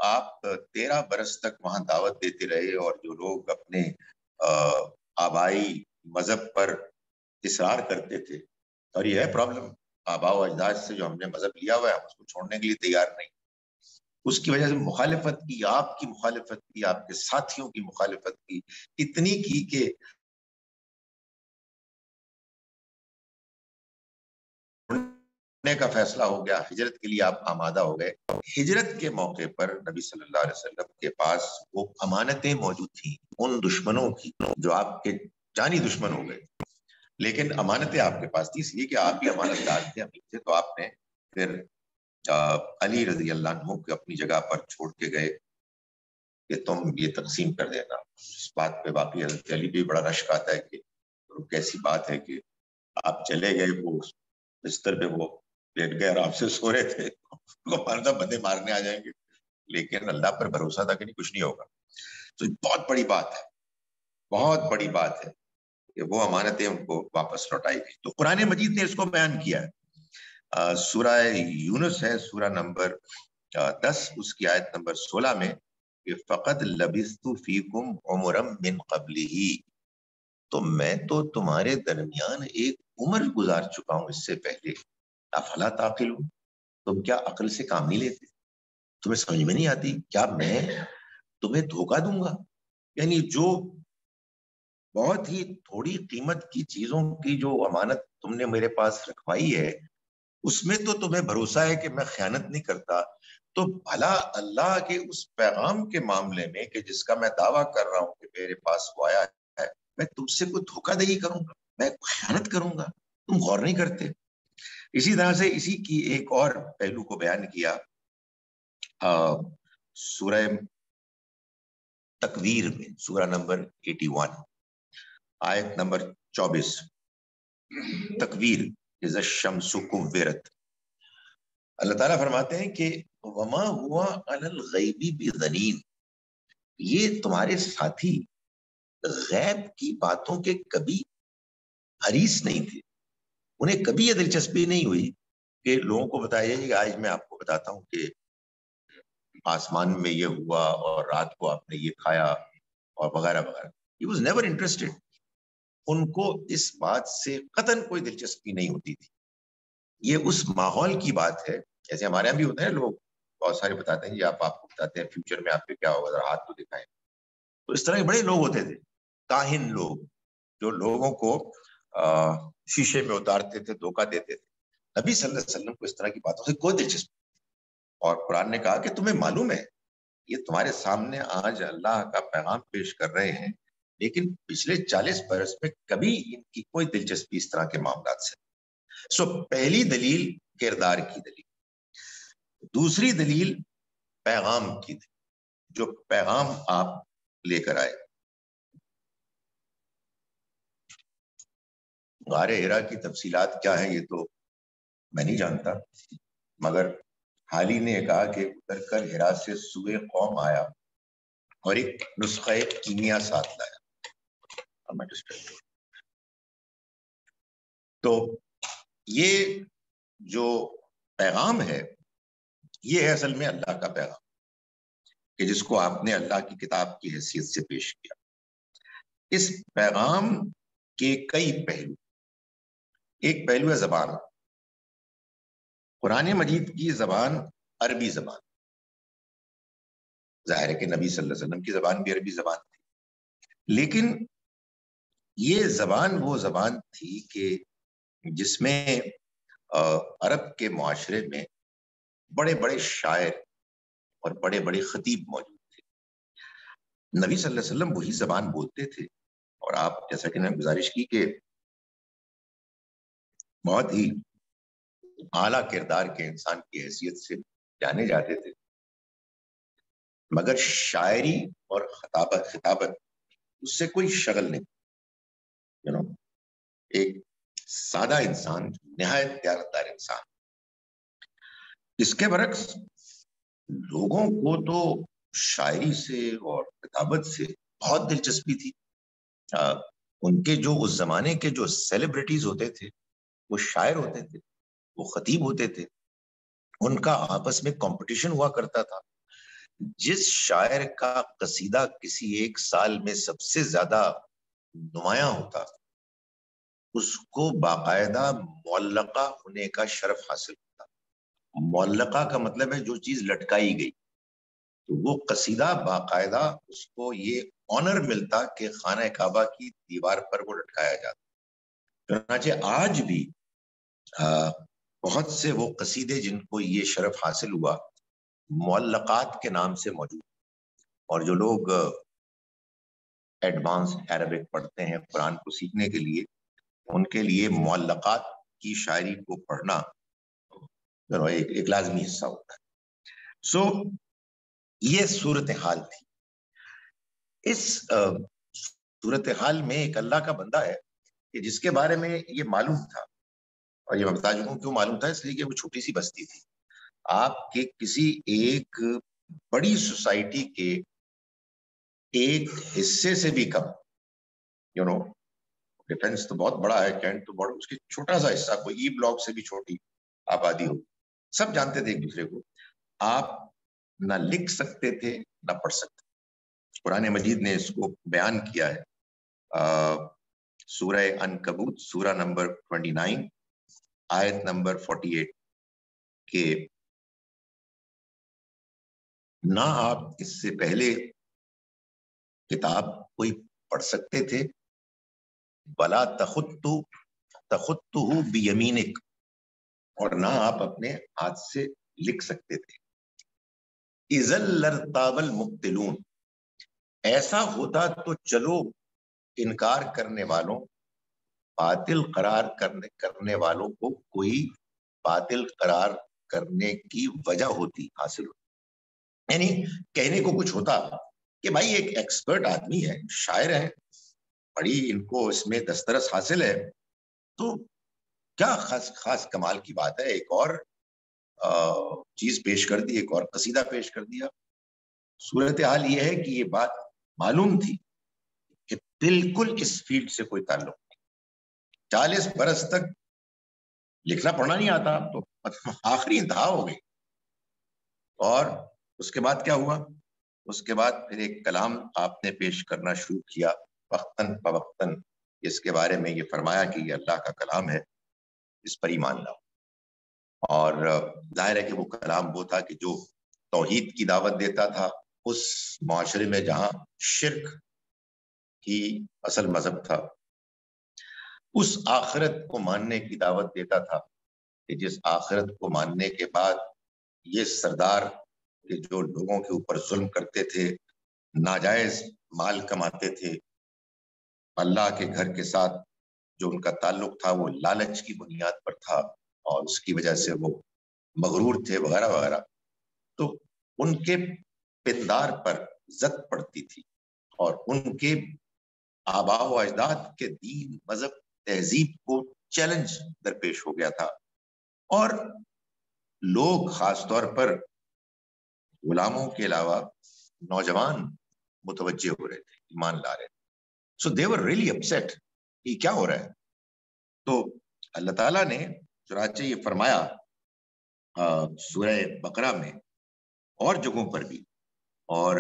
آپ 13 برس تک وہاں دعوت دیتے رہے، اور جو لوگ اپنے آبائی مذہب پر اصرار کرتے تھے، اور یہ ہے پرابلم، آبا و اجداد سے جو ہم نے مذہب لیا ہوا ہے ہم اس کو چھوڑنے کے لیے تیار نہیں. اس کی وجہ سے مخالفت کی، آپ کی مخالفت کی، آپ کے ساتھیوں کی مخالفت کی، اتنی کی کہ کا فیصلہ ہو گیا، ہجرت کے لیے آپ آمادہ ہو گئے. ہجرت کے موقع پر نبی صلی اللہ علیہ وسلم کے پاس وہ امانتیں موجود تھیں ان دشمنوں کی جو آپ کے جانی دشمن ہو گئے، لیکن امانتیں آپ کے پاس تھی، اس لیے کہ آپ ہی امانت دار تھے، امین تھے. تو آپ نے پھر علی رضی اللہ عنہ کو اپنی جگہ پر چھوڑ کے گئے کہ تم یہ تقسیم کر دینا. اس بات پہ باقی حضرت علی بھی بڑا رشک آتا ہے کہ کیسی بات ہے کہ آپ چلے گئے، وہ بستر پہ وہ لیٹ گئے اور آپ سے سو رہے تھے، بندے مارنے آ جائیں گے، لیکن اللہ پر بھروسہ تھا کہ نہیں کچھ نہیں ہوگا. تو بہت بڑی بات ہے، بہت بڑی بات ہے کہ وہ امانتیں ان کو واپس لوٹائی گئی. تو قرآن مجید نے اس کو بیان کیا ہے. سورہ یونس ہے، سورہ نمبر 10، اس کی آیت نمبر 16 میں کہ فقط لبثت فیکم عمرا من قبلہ، تو میں تو تمہارے درمیان ایک عمر گزار چکا ہوں اس سے پہلے. افلا تعقلون، تم کیا عقل سے کام نہیں لیتے؟ تمہیں سمجھ میں نہیں آتی کیا میں تمہیں دھوکہ دوں گا؟ یعنی جو بہت ہی تھوڑی قیمت کی چیزوں کی جو امانت تم نے میرے پاس رکھوائی ہے، اس میں تو تمہیں بھروسہ ہے کہ میں خیانت نہیں کرتا، تو بھلا اللہ کے اس پیغام کے معاملے میں کہ جس کا میں دعویٰ کر رہا ہوں کہ میرے پاس وہ آیا ہے، میں تم سے کوئی دھوکہ دہی کروں گا، میں خیانت کروں گا؟ تم غور نہیں کرتے. اسی طرح سے اسی کی ایک اور پہلو کو بیان کیا سورہ تکویر میں، سورہ نمبر 81 آیت نمبر 24. تکویر اذا الشمس کورت، اللہ تعالیٰ فرماتے ہیں کہ وما ہوا علی الغیب بضنین، یہ تمہارے ساتھی غیب کی باتوں کے کبھی حریص نہیں تھے، انہیں کبھی یہ دلچسپی نہیں ہوئی کہ لوگوں کو بتایا جائے کہ آج میں آپ کو بتاتا ہوں کہ آسمان میں یہ ہوا اور رات کو آپ نے یہ کھایا اور وغیرہ وغیرہ. He was never interested. ان کو اس بات سے قطعاً کوئی دلچسپی نہیں ہوتی تھی. یہ اس ماحول کی بات ہے، جیسے ہمارے یہاں بھی ہوتے ہیں لوگ بہت سارے بتاتے ہیں جی آپ کو بتاتے ہیں فیوچر میں آپ کے کیا ہوگا، ذرا ہاتھ تو دکھائیں. تو اس طرح کے بڑے لوگ ہوتے تھے، کاہن لوگ، جو لوگوں کو شیشے میں اتارتے تھے، دھوکہ دیتے تھے. نبی صلی اللہ علیہ وسلم کو اس طرح کی باتوں سے کوئی دلچسپی، اور قرآن نے کہا کہ تمہیں معلوم ہے یہ تمہارے سامنے آج اللہ کا پیغام پیش کر رہے ہیں، لیکن پچھلے 40 برس میں کبھی ان کی کوئی دلچسپی اس طرح کے معاملات سے. سو پہلی دلیل کردار کی دلیل. دوسری دلیل پیغام کی دلیل، جو پیغام آپ لے کر آئے. غار ہرا کی تفصیلات کیا ہیں یہ تو میں نہیں جانتا، مگر حالی نے کہا کہ اتر کر ہرا سے سوئے قوم آیا اور ایک نسخہ کیمیا ساتھ لایا. تو یہ جو پیغام ہے یہ ہے اصل میں اللہ کا پیغام کہ جس کو آپ نے اللہ کی کتاب کی حیثیت سے پیش کیا. اس پیغام کے کئی پہلو. ایک پہلو ہے زبان. قرآن مجید کی زبان عربی زبان، ظاہر ہے کہ نبی صلی اللہ علیہ وسلم کی زبان بھی عربی زبان تھی، لیکن یہ زبان وہ زبان تھی کہ جس میں عرب کے معاشرے میں بڑے بڑے شاعر اور بڑے بڑے خطیب موجود تھے. نبی صلی اللہ علیہ وسلم وہی زبان بولتے تھے، اور آپ جیسا کہ نے گزارش کی کہ بہت ہی اعلیٰ کردار کے انسان کی حیثیت سے جانے جاتے تھے، مگر شاعری اور خطابت اس سے کوئی شغل نہیں. ایک سادہ انسان، نہایت دیانتدار انسان. اس کے برعکس لوگوں کو تو شاعری سے اور کتابت سے بہت دلچسپی تھی. ان کے جو اس زمانے کے جو سیلیبریٹیز ہوتے تھے وہ شاعر ہوتے تھے، وہ خطیب ہوتے تھے، ان کا آپس میں کمپٹیشن ہوا کرتا تھا. جس شاعر کا قصیدہ کسی ایک سال میں سب سے زیادہ نمایاں ہوتا اس کو باقاعدہ معلقہ ہونے کا شرف حاصل ہوتا. معلقہ کا مطلب ہے جو چیز لٹکائی گئی، تو وہ قصیدہ باقاعدہ اس کو یہ آنر ملتا کہ خانہ کعبہ کی دیوار پر وہ لٹکایا جاتا. چنانچہ آج بھی بہت سے وہ قصیدے جن کو یہ شرف حاصل ہوا معلقات کے نام سے موجود. اور جو لوگ ایڈوانس عربک پڑھتے ہیں قرآن کو سیکھنے کے لیے، ان کے لیے معلقات کی شاعری کو پڑھنا ایک لازمی حصہ ہوتا ہے. سو یہ صورتحال تھی. اس صورتحال میں ایک اللہ کا بندہ ہے کہ جس کے بارے میں یہ معلوم تھا، اور یہ میں بتا چکا ہوں کیوں معلوم تھا، اس لیے کہ وہ چھوٹی سی بستی تھی. آپ کے کسی ایک بڑی سوسائٹی کے ایک حصے سے بھی کم، ڈیفنس تو بہت بڑا ہے، کینٹ تو بڑا، اس کے چھوٹا سا حصہ، کوئی ای بلاک سے بھی چھوٹی آبادی ہو، سب جانتے تھے ایک دوسرے کو. آپ نہ لکھ سکتے تھے نہ پڑھ سکتے. قرآن مجید نے اس کو بیان کیا ہے سورہ عنکبوت سورہ نمبر 29 آیت نمبر 48 کہ نہ آپ اس سے پہلے کتاب کوئی پڑھ سکتے تھے، ولا تخطہ بیمینک، اور نہ آپ اپنے ہاتھ سے لکھ سکتے تھے. اذا لارتاب المبطلون، ایسا ہوتا تو چلو انکار کرنے والوں، باطل قرار کرنے والوں کو کوئی باطل قرار کرنے کی وجہ ہوتی، حاصل ہوتی. یعنی کہنے کو کچھ ہوتا کہ بھائی ایک ایکسپرٹ آدمی ہے، شاعر ہے، بڑی ان کو اس میں دسترس حاصل ہے، تو کیا خاص کمال کی بات ہے، ایک اور چیز پیش کر دی، ایک اور قصیدہ پیش کر دیا. صورتحال یہ ہے کہ یہ بات معلوم تھی کہ بالکل اس فیلڈ سے کوئی تعلق نہیں. 40 برس تک لکھنا پڑھنا نہیں آتا، تو آخری انتہا ہو گئی. اور اس کے بعد کیا ہوا؟ اس کے بعد پھر ایک کلام آپ نے پیش کرنا شروع کیا وقتاً فوقتاً، اس کے بارے میں یہ فرمایا کہ یہ اللہ کا کلام ہے، اس پر ایمان لاؤ. اور ظاہر ہے کہ وہ کلام وہ تھا کہ جو توحید کی دعوت دیتا تھا اس معاشرے میں جہاں شرک کی اصل مذہب تھا، اس آخرت کو ماننے کی دعوت دیتا تھا کہ جس آخرت کو ماننے کے بعد یہ سردار کہ جو لوگوں کے اوپر ظلم کرتے تھے، ناجائز مال کماتے تھے، اللہ کے گھر کے ساتھ جو ان کا تعلق تھا وہ لالچ کی بنیاد پر تھا اور اس کی وجہ سے وہ مغرور تھے وغیرہ وغیرہ، تو ان کے پندار پر زد پڑتی تھی اور ان کے آباء و اجداد کے دین، مذہب، تہذیب کو چیلنج درپیش ہو گیا تھا. اور لوگ خاص طور پر غلاموں کے علاوہ نوجوان متوجہ ہو رہے تھے، ایمان لا رہے تھے. سو دے ور ریئلی اپسیٹ کہ کیا ہو رہا ہے. تو اللہ تعالیٰ نے چنانچہ یہ فرمایا سورہ بقرہ میں اور جگہوں پر بھی، اور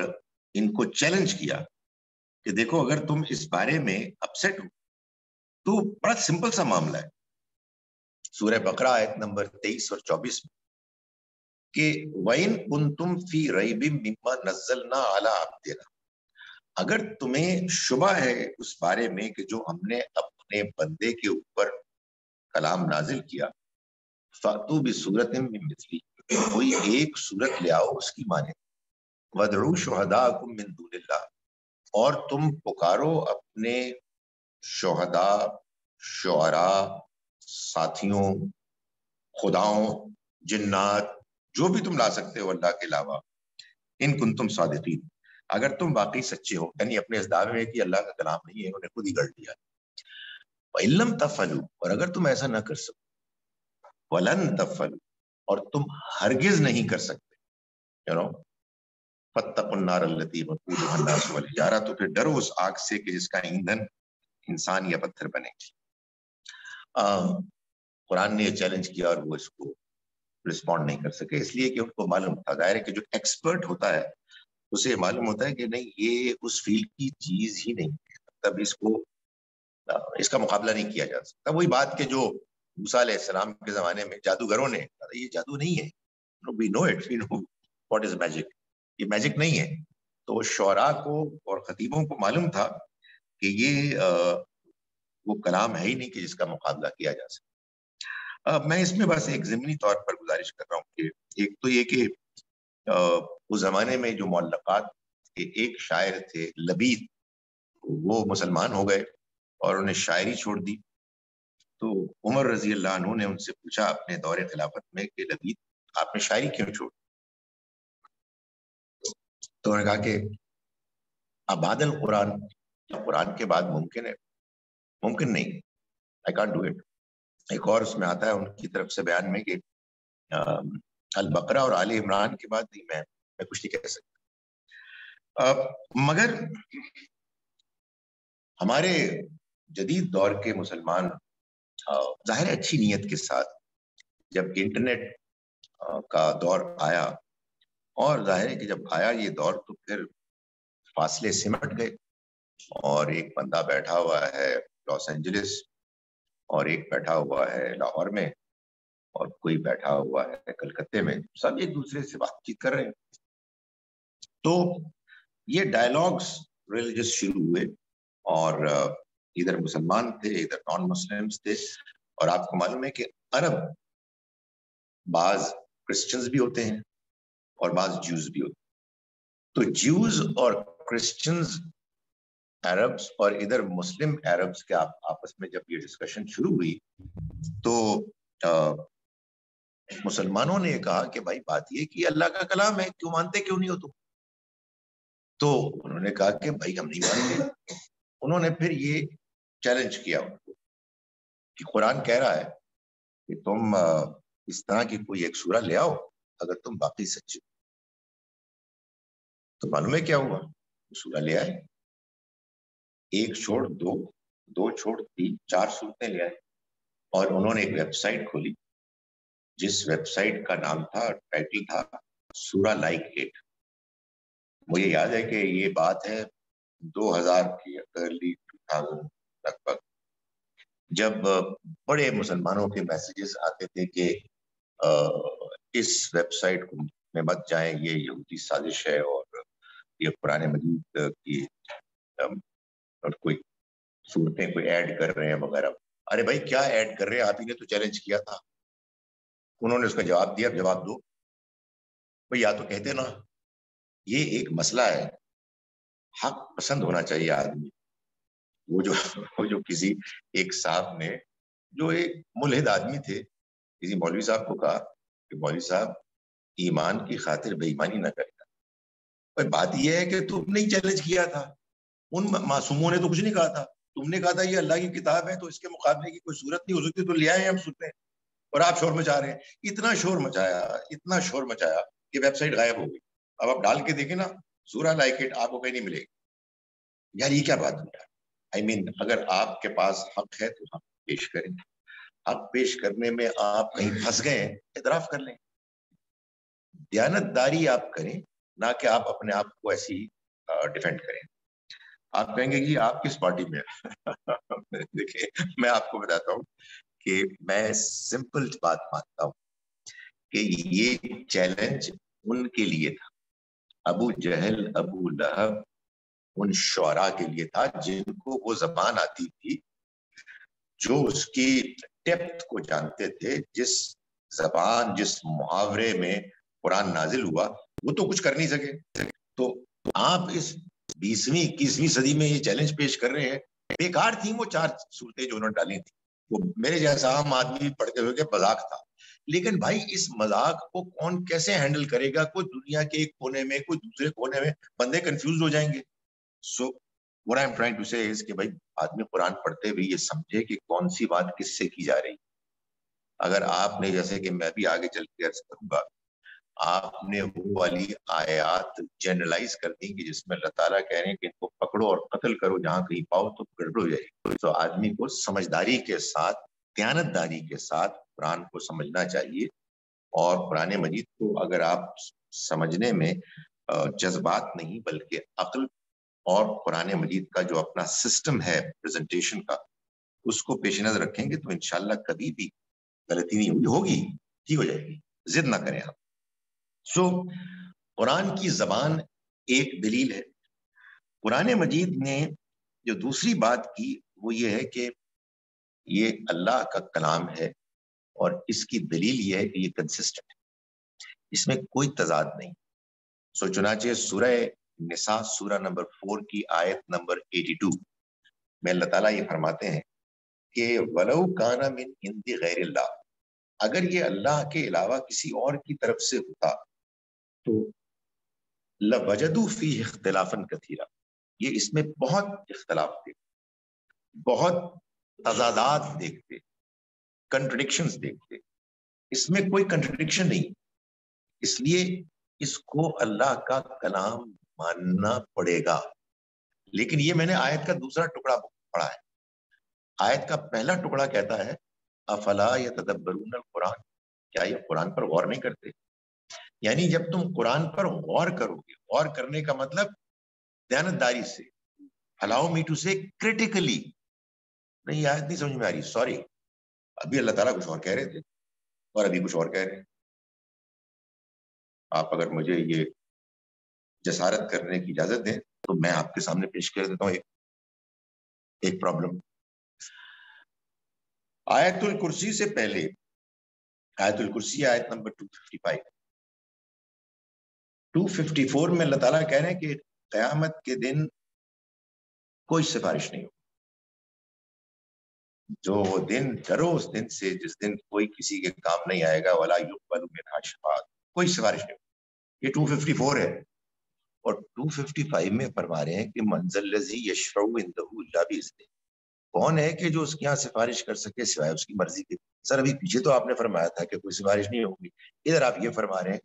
ان کو چیلنج کیا کہ دیکھو اگر تم اس بارے میں اپسیٹ ہو تو بڑا سمپل سا معاملہ ہے. سورہ بقرہ آیت نمبر 23 اور 24 میں کہ وَإِن كُنتُمْ فِي رَيْبٍ مِّمَّا نَزَّلْنَا عَلَىٰ عَبْدِنَا، اگر تمہیں شبہ ہے اس بارے میں کہ جو ہم نے اپنے بندے کے اوپر کلام نازل کیا، فَأْتُوا بِسُورَةٍ مِّن مِّثْلِهِ، کوئی ایک صورت لے آؤ اس کی مانے. وَادْعُوا شُهَدَاءَكُم مِّن دُونِ اللَّهِ، اور تم پکارو اپنے شہداء، شعراء، ساتھیوں، خداؤں، جنات، جو بھی تم لا سکتے ہو اللہ کے علاوہ، ان کنتم صادقین، اگر تم واقعی سچے ہو. یعنی اپنے اس دعوے میں کہ اللہ کا کلام نہیں ہے انہوں نے خود ہی گڑ دیا. وَإِن لَّمْ تَفْعَلُوا، اور اگر تم ایسا نہ کر سکو، وَلَن تَفْعَلُوا، اور تم ہرگز نہیں کر سکتے، فَاتَّقُوا النَّارَ الَّتِي وَقُودُهَا النَّاسُ وَالْحِجَارَةُ، تو پھر ڈرو اس آگ سے کہ جس کا ایندھن انسان یا پتھر بنے گی. قرآن نے یہ چیلنج کیا اور وہ اس کو رسپونڈ نہیں کر سکے، اس لیے کہ ان کو معلوم تھا. ظاہر ہے کہ جو ایکسپرٹ ہوتا ہے اسے معلوم ہوتا ہے کہ نہیں، یہ اس فیلڈ کی چیز ہی نہیں ہے، تب اس کا مقابلہ نہیں کیا جا سکتا. وہی بات کہ جو موسیٰ علیہ السلام کے زمانے میں جادوگروں نے کہا یہ جادو نہیں ہے، we know it, we know what is magic، یہ میجک نہیں ہے. تو شعراء کو اور خطیبوں کو معلوم تھا کہ یہ وہ کلام ہے ہی نہیں کہ جس کا مقابلہ کیا جا سکے. میں اس میں بس ایک ضمنی طور پر گزارش کر رہا ہوں کہ ایک تو یہ کہ اس زمانے میں جو معلقات کے ایک شاعر تھے لبید، وہ مسلمان ہو گئے اور انہیں شاعری چھوڑ دی. تو عمر رضی اللہ عنہ نے ان سے پوچھا اپنے دور خلافت میں کہ لبید آپ نے شاعری کیوں چھوڑ؟ تو انہوں نے کہا کہ ابعد القرآن، قرآن کے بعد ممکن ہے؟ ممکن نہیں، I can't do it. ایک اور اس میں آتا ہے ان کی طرف سے بیان میں کہ البقرہ اور آل عمران کے بعد نہیں، میں کچھ نہیں کہہ سکتا. مگر ہمارے جدید دور کے مسلمان ظاہر ہے اچھی نیت کے ساتھ جب انٹرنیٹ کا دور آیا، اور ظاہر ہے کہ جب آیا یہ دور تو پھر فاصلے سمٹ گئے، اور ایک بندہ بیٹھا ہوا ہے لاس اینجلس اور ایک بیٹھا ہوا ہے لاہور میں اور کوئی بیٹھا ہوا ہے کلکتے میں، سب ایک دوسرے سے بات چیت کر رہے ہیں. تو یہ ڈائلاگس ریلیجس شروع ہوئے، اور ادھر مسلمان تھے ادھر نان مسلمس تھے. اور آپ کو معلوم ہے کہ عرب بعض کرسچنز بھی ہوتے ہیں اور بعض جیوز بھی ہوتے ہیں. تو جیوز اور کرسچنز عربس اور ادھر مسلم عربس کے آپس میں جب یہ ڈسکشن شروع ہوئی تو مسلمانوں نے کہا کہ بھائی بات یہ کہ اللہ کا کلام ہے، کیوں مانتے کیوں نہیں ہو تم؟ تو انہوں نے کہا کہ بھائی ہم نہیں مانتے. انہوں نے پھر یہ چیلنج کیا ان کو کہ قرآن کہہ رہا ہے کہ تم اس طرح کی کوئی ایک سورہ لے آؤ اگر تم باقی سچے. تو معلوم ہے کیا ہوا؟ سورہ لے آئے، ایک چھوڑ دو، دو چھوڑ تین، 4 صورتیں لے آئے. اور انہوں نے ایک ویب سائٹ کھولی جس ویب سائٹ کا نام تھا، ٹائٹل تھا سورہ لائک اٹ. مجھے یاد ہے کہ یہ بات ہے 2000 کی ارلی 2000 لگ بھگ، جب بڑے مسلمانوں کے میسیجز آتے تھے کہ اس ویب سائٹ میں مت جائیں، یہ یہودی سازش ہے اور یہ قرآن مجید کی اور کوئی صورتیں کوئی ایڈ کر رہے ہیں وغیرہ. ارے بھائی کیا ایڈ کر رہے ہیں؟ آپ ہی نے تو چیلنج کیا تھا. انہوں نے اس کا جواب دیا، جواب دو بھائی، یا تو کہتے نا یہ ایک مسئلہ ہے، حق پسند ہونا چاہیے آدمی. وہ جو کسی ایک صاحب نے، جو ایک ملحد آدمی تھے، کسی مولوی صاحب کو کہا کہ مولوی صاحب ایمان کی خاطر بے ایمانی نہ کرے گا. بھائی بات یہ ہے کہ تم نے چیلنج کیا تھا، ان معصوموں نے تو کچھ نہیں کہا تھا. تم نے کہا تھا یہ اللہ کی کتاب ہے تو اس کے مقابلے کی کوئی صورت نہیں ہو سکتی، تو لے آئے ہم سنتے ہیں. اور آپ شور مچا رہے ہیں. اتنا شور مچایا، اتنا شور مچایا کہ ویب سائٹ غائب ہو گئی. اب آپ ڈال کے دیکھیں نا سورہ لائک اٹ، آپ کو کہیں نہیں ملے گی. یار یہ کیا بات ہے؟ آئی مین اگر آپ کے پاس حق ہے تو حق پیش کریں. حق پیش کرنے میں آپ کہیں پھنس گئے ہیں، اعتراف کر لیں، دیانت داری آپ کریں، نہ کہ آپ اپنے آپ کو ایسی ڈیفینڈ کریں. آپ کہیں گے کہ آپ کس پارٹی میں دیکھیں میں آپ کو بتاتا ہوں کہ میں سمپل بات مانتا ہوں کہ یہ چیلنج ان کے لیے تھا، ابو جہل ابو لہب ان شعراء کے لیے تھا جن کو وہ زبان آتی تھی، جو اس کی ڈیپتھ کو جانتے تھے. جس زبان جس محاورے میں قرآن نازل ہوا وہ تو کچھ کر نہیں سکے. تو آپ اس 20ویں 21ویں صدی میں یہ چیلنج پیش کر رہے ہیں. بیکار تھیں وہ 4 صورتیں جو انہوں نے ڈالی تھی، وہ میرے جیسا عام آدمی پڑھتے ہوئے کہ مذاق تھا. لیکن بھائی اس مذاق کو کون کیسے ہینڈل کرے گا؟ کوئی دنیا کے ایک کونے میں، کوئی دوسرے کونے میں، بندے کنفیوز ہو جائیں گے. سو what I'm trying to say is کہ بھائی آدمی قرآن پڑھتے ہوئے یہ سمجھے کہ کون سی بات کس سے کی جا رہی. اگر آپ نے، جیسے کہ میں بھی آگے چل کے عرض کروں گا، آپ نے وہ والی آیات جنرلائز کر دی کہ جس میں اللہ تعالیٰ کہہ رہے ہیں کہ ان کو پکڑو اور قتل کرو، جہاں کہیں پاؤ تو گڑبڑ ہو جائے. تو آدمی کو سمجھداری کے ساتھ، دیانتداری کے ساتھ قرآن کو سمجھنا چاہیے. اور قرآن مجید کو اگر آپ سمجھنے میں جذبات نہیں بلکہ عقل اور قرآن مجید کا جو اپنا سسٹم ہے پریزنٹیشن کا، اس کو پیش نظر رکھیں گے تو انشاءاللہ کبھی بھی غلطی نہیں ہوگی، ٹھیک ہو جائے گی. ضد نہ کریں آپ. قرآن کی زبان ایک دلیل ہے. قرآن مجید نے جو دوسری بات کی وہ یہ ہے کہ یہ اللہ کا کلام ہے اور اس کی دلیل یہ ہے کہ یہ کنسسٹنٹ ہے، اس میں کوئی تضاد نہیں. چنانچہ سورہ نساء سورہ نمبر 4 کی آیت نمبر 82 میں اللہ تعالیٰ یہ فرماتے ہیں کہ وَلَوْ كَانَ مِنْ عِنْدِ غَيْرِ اللَّهِ، اگر یہ اللہ کے علاوہ کسی اور کی طرف سے ہوتا تو لَوَجَدُوا فِيهِ اخْتِلَافًا كَثِيرًا، یہ اس میں بہت اختلاف تھے، بہت تضادات دیکھتے، کنٹرڈکشنز دیکھتے. اس میں کوئی کنٹرڈکشن نہیں، اس لیے اس کو اللہ کا کلام ماننا پڑے گا. لیکن یہ میں نے آیت کا دوسرا ٹکڑا پڑھا ہے. آیت کا پہلا ٹکڑا کہتا ہے افلا یتدبرون القرآن، کیا یہ قرآن پر غور نہیں کرتے؟ یعنی جب تم قرآن پر غور کرو گے، غور کرنے کا مطلب دیانتداری سے، allow me to say critically. نہیں، آیت نہیں سمجھ میں آ رہی، سوری، ابھی اللہ تعالیٰ کچھ اور کہہ رہے تھے اور ابھی کچھ اور کہہ رہے ہیں. آپ اگر مجھے یہ جسارت کرنے کی اجازت دیں تو میں آپ کے سامنے پیش کر دیتا ہوں ایک پرابلم. آیت الکرسی سے پہلے، آیت الکرسی آیت نمبر 255 254 میں اللہ تعالیٰ کہہ رہے ہیں کہ قیامت کے دن کوئی سفارش نہیں ہو. جو دن ڈرو اس دن سے جس دن کوئی کسی کے کام نہیں آئے گا، ولا یقبل منہا شفاعۃ، کوئی سفارش نہیں ہو. یہ 254 ہے. اور 255 میں فرما رہے ہیں کہ منزل الذی یشفع عنده الا باذنہ، کون ہے کہ جو اس کے یہاں سفارش کر سکے سوائے اس کی مرضی کے. سر ابھی پیچھے تو آپ نے فرمایا تھا کہ کوئی سفارش نہیں ہوگی، ادھر آپ یہ فرما رہے ہیں،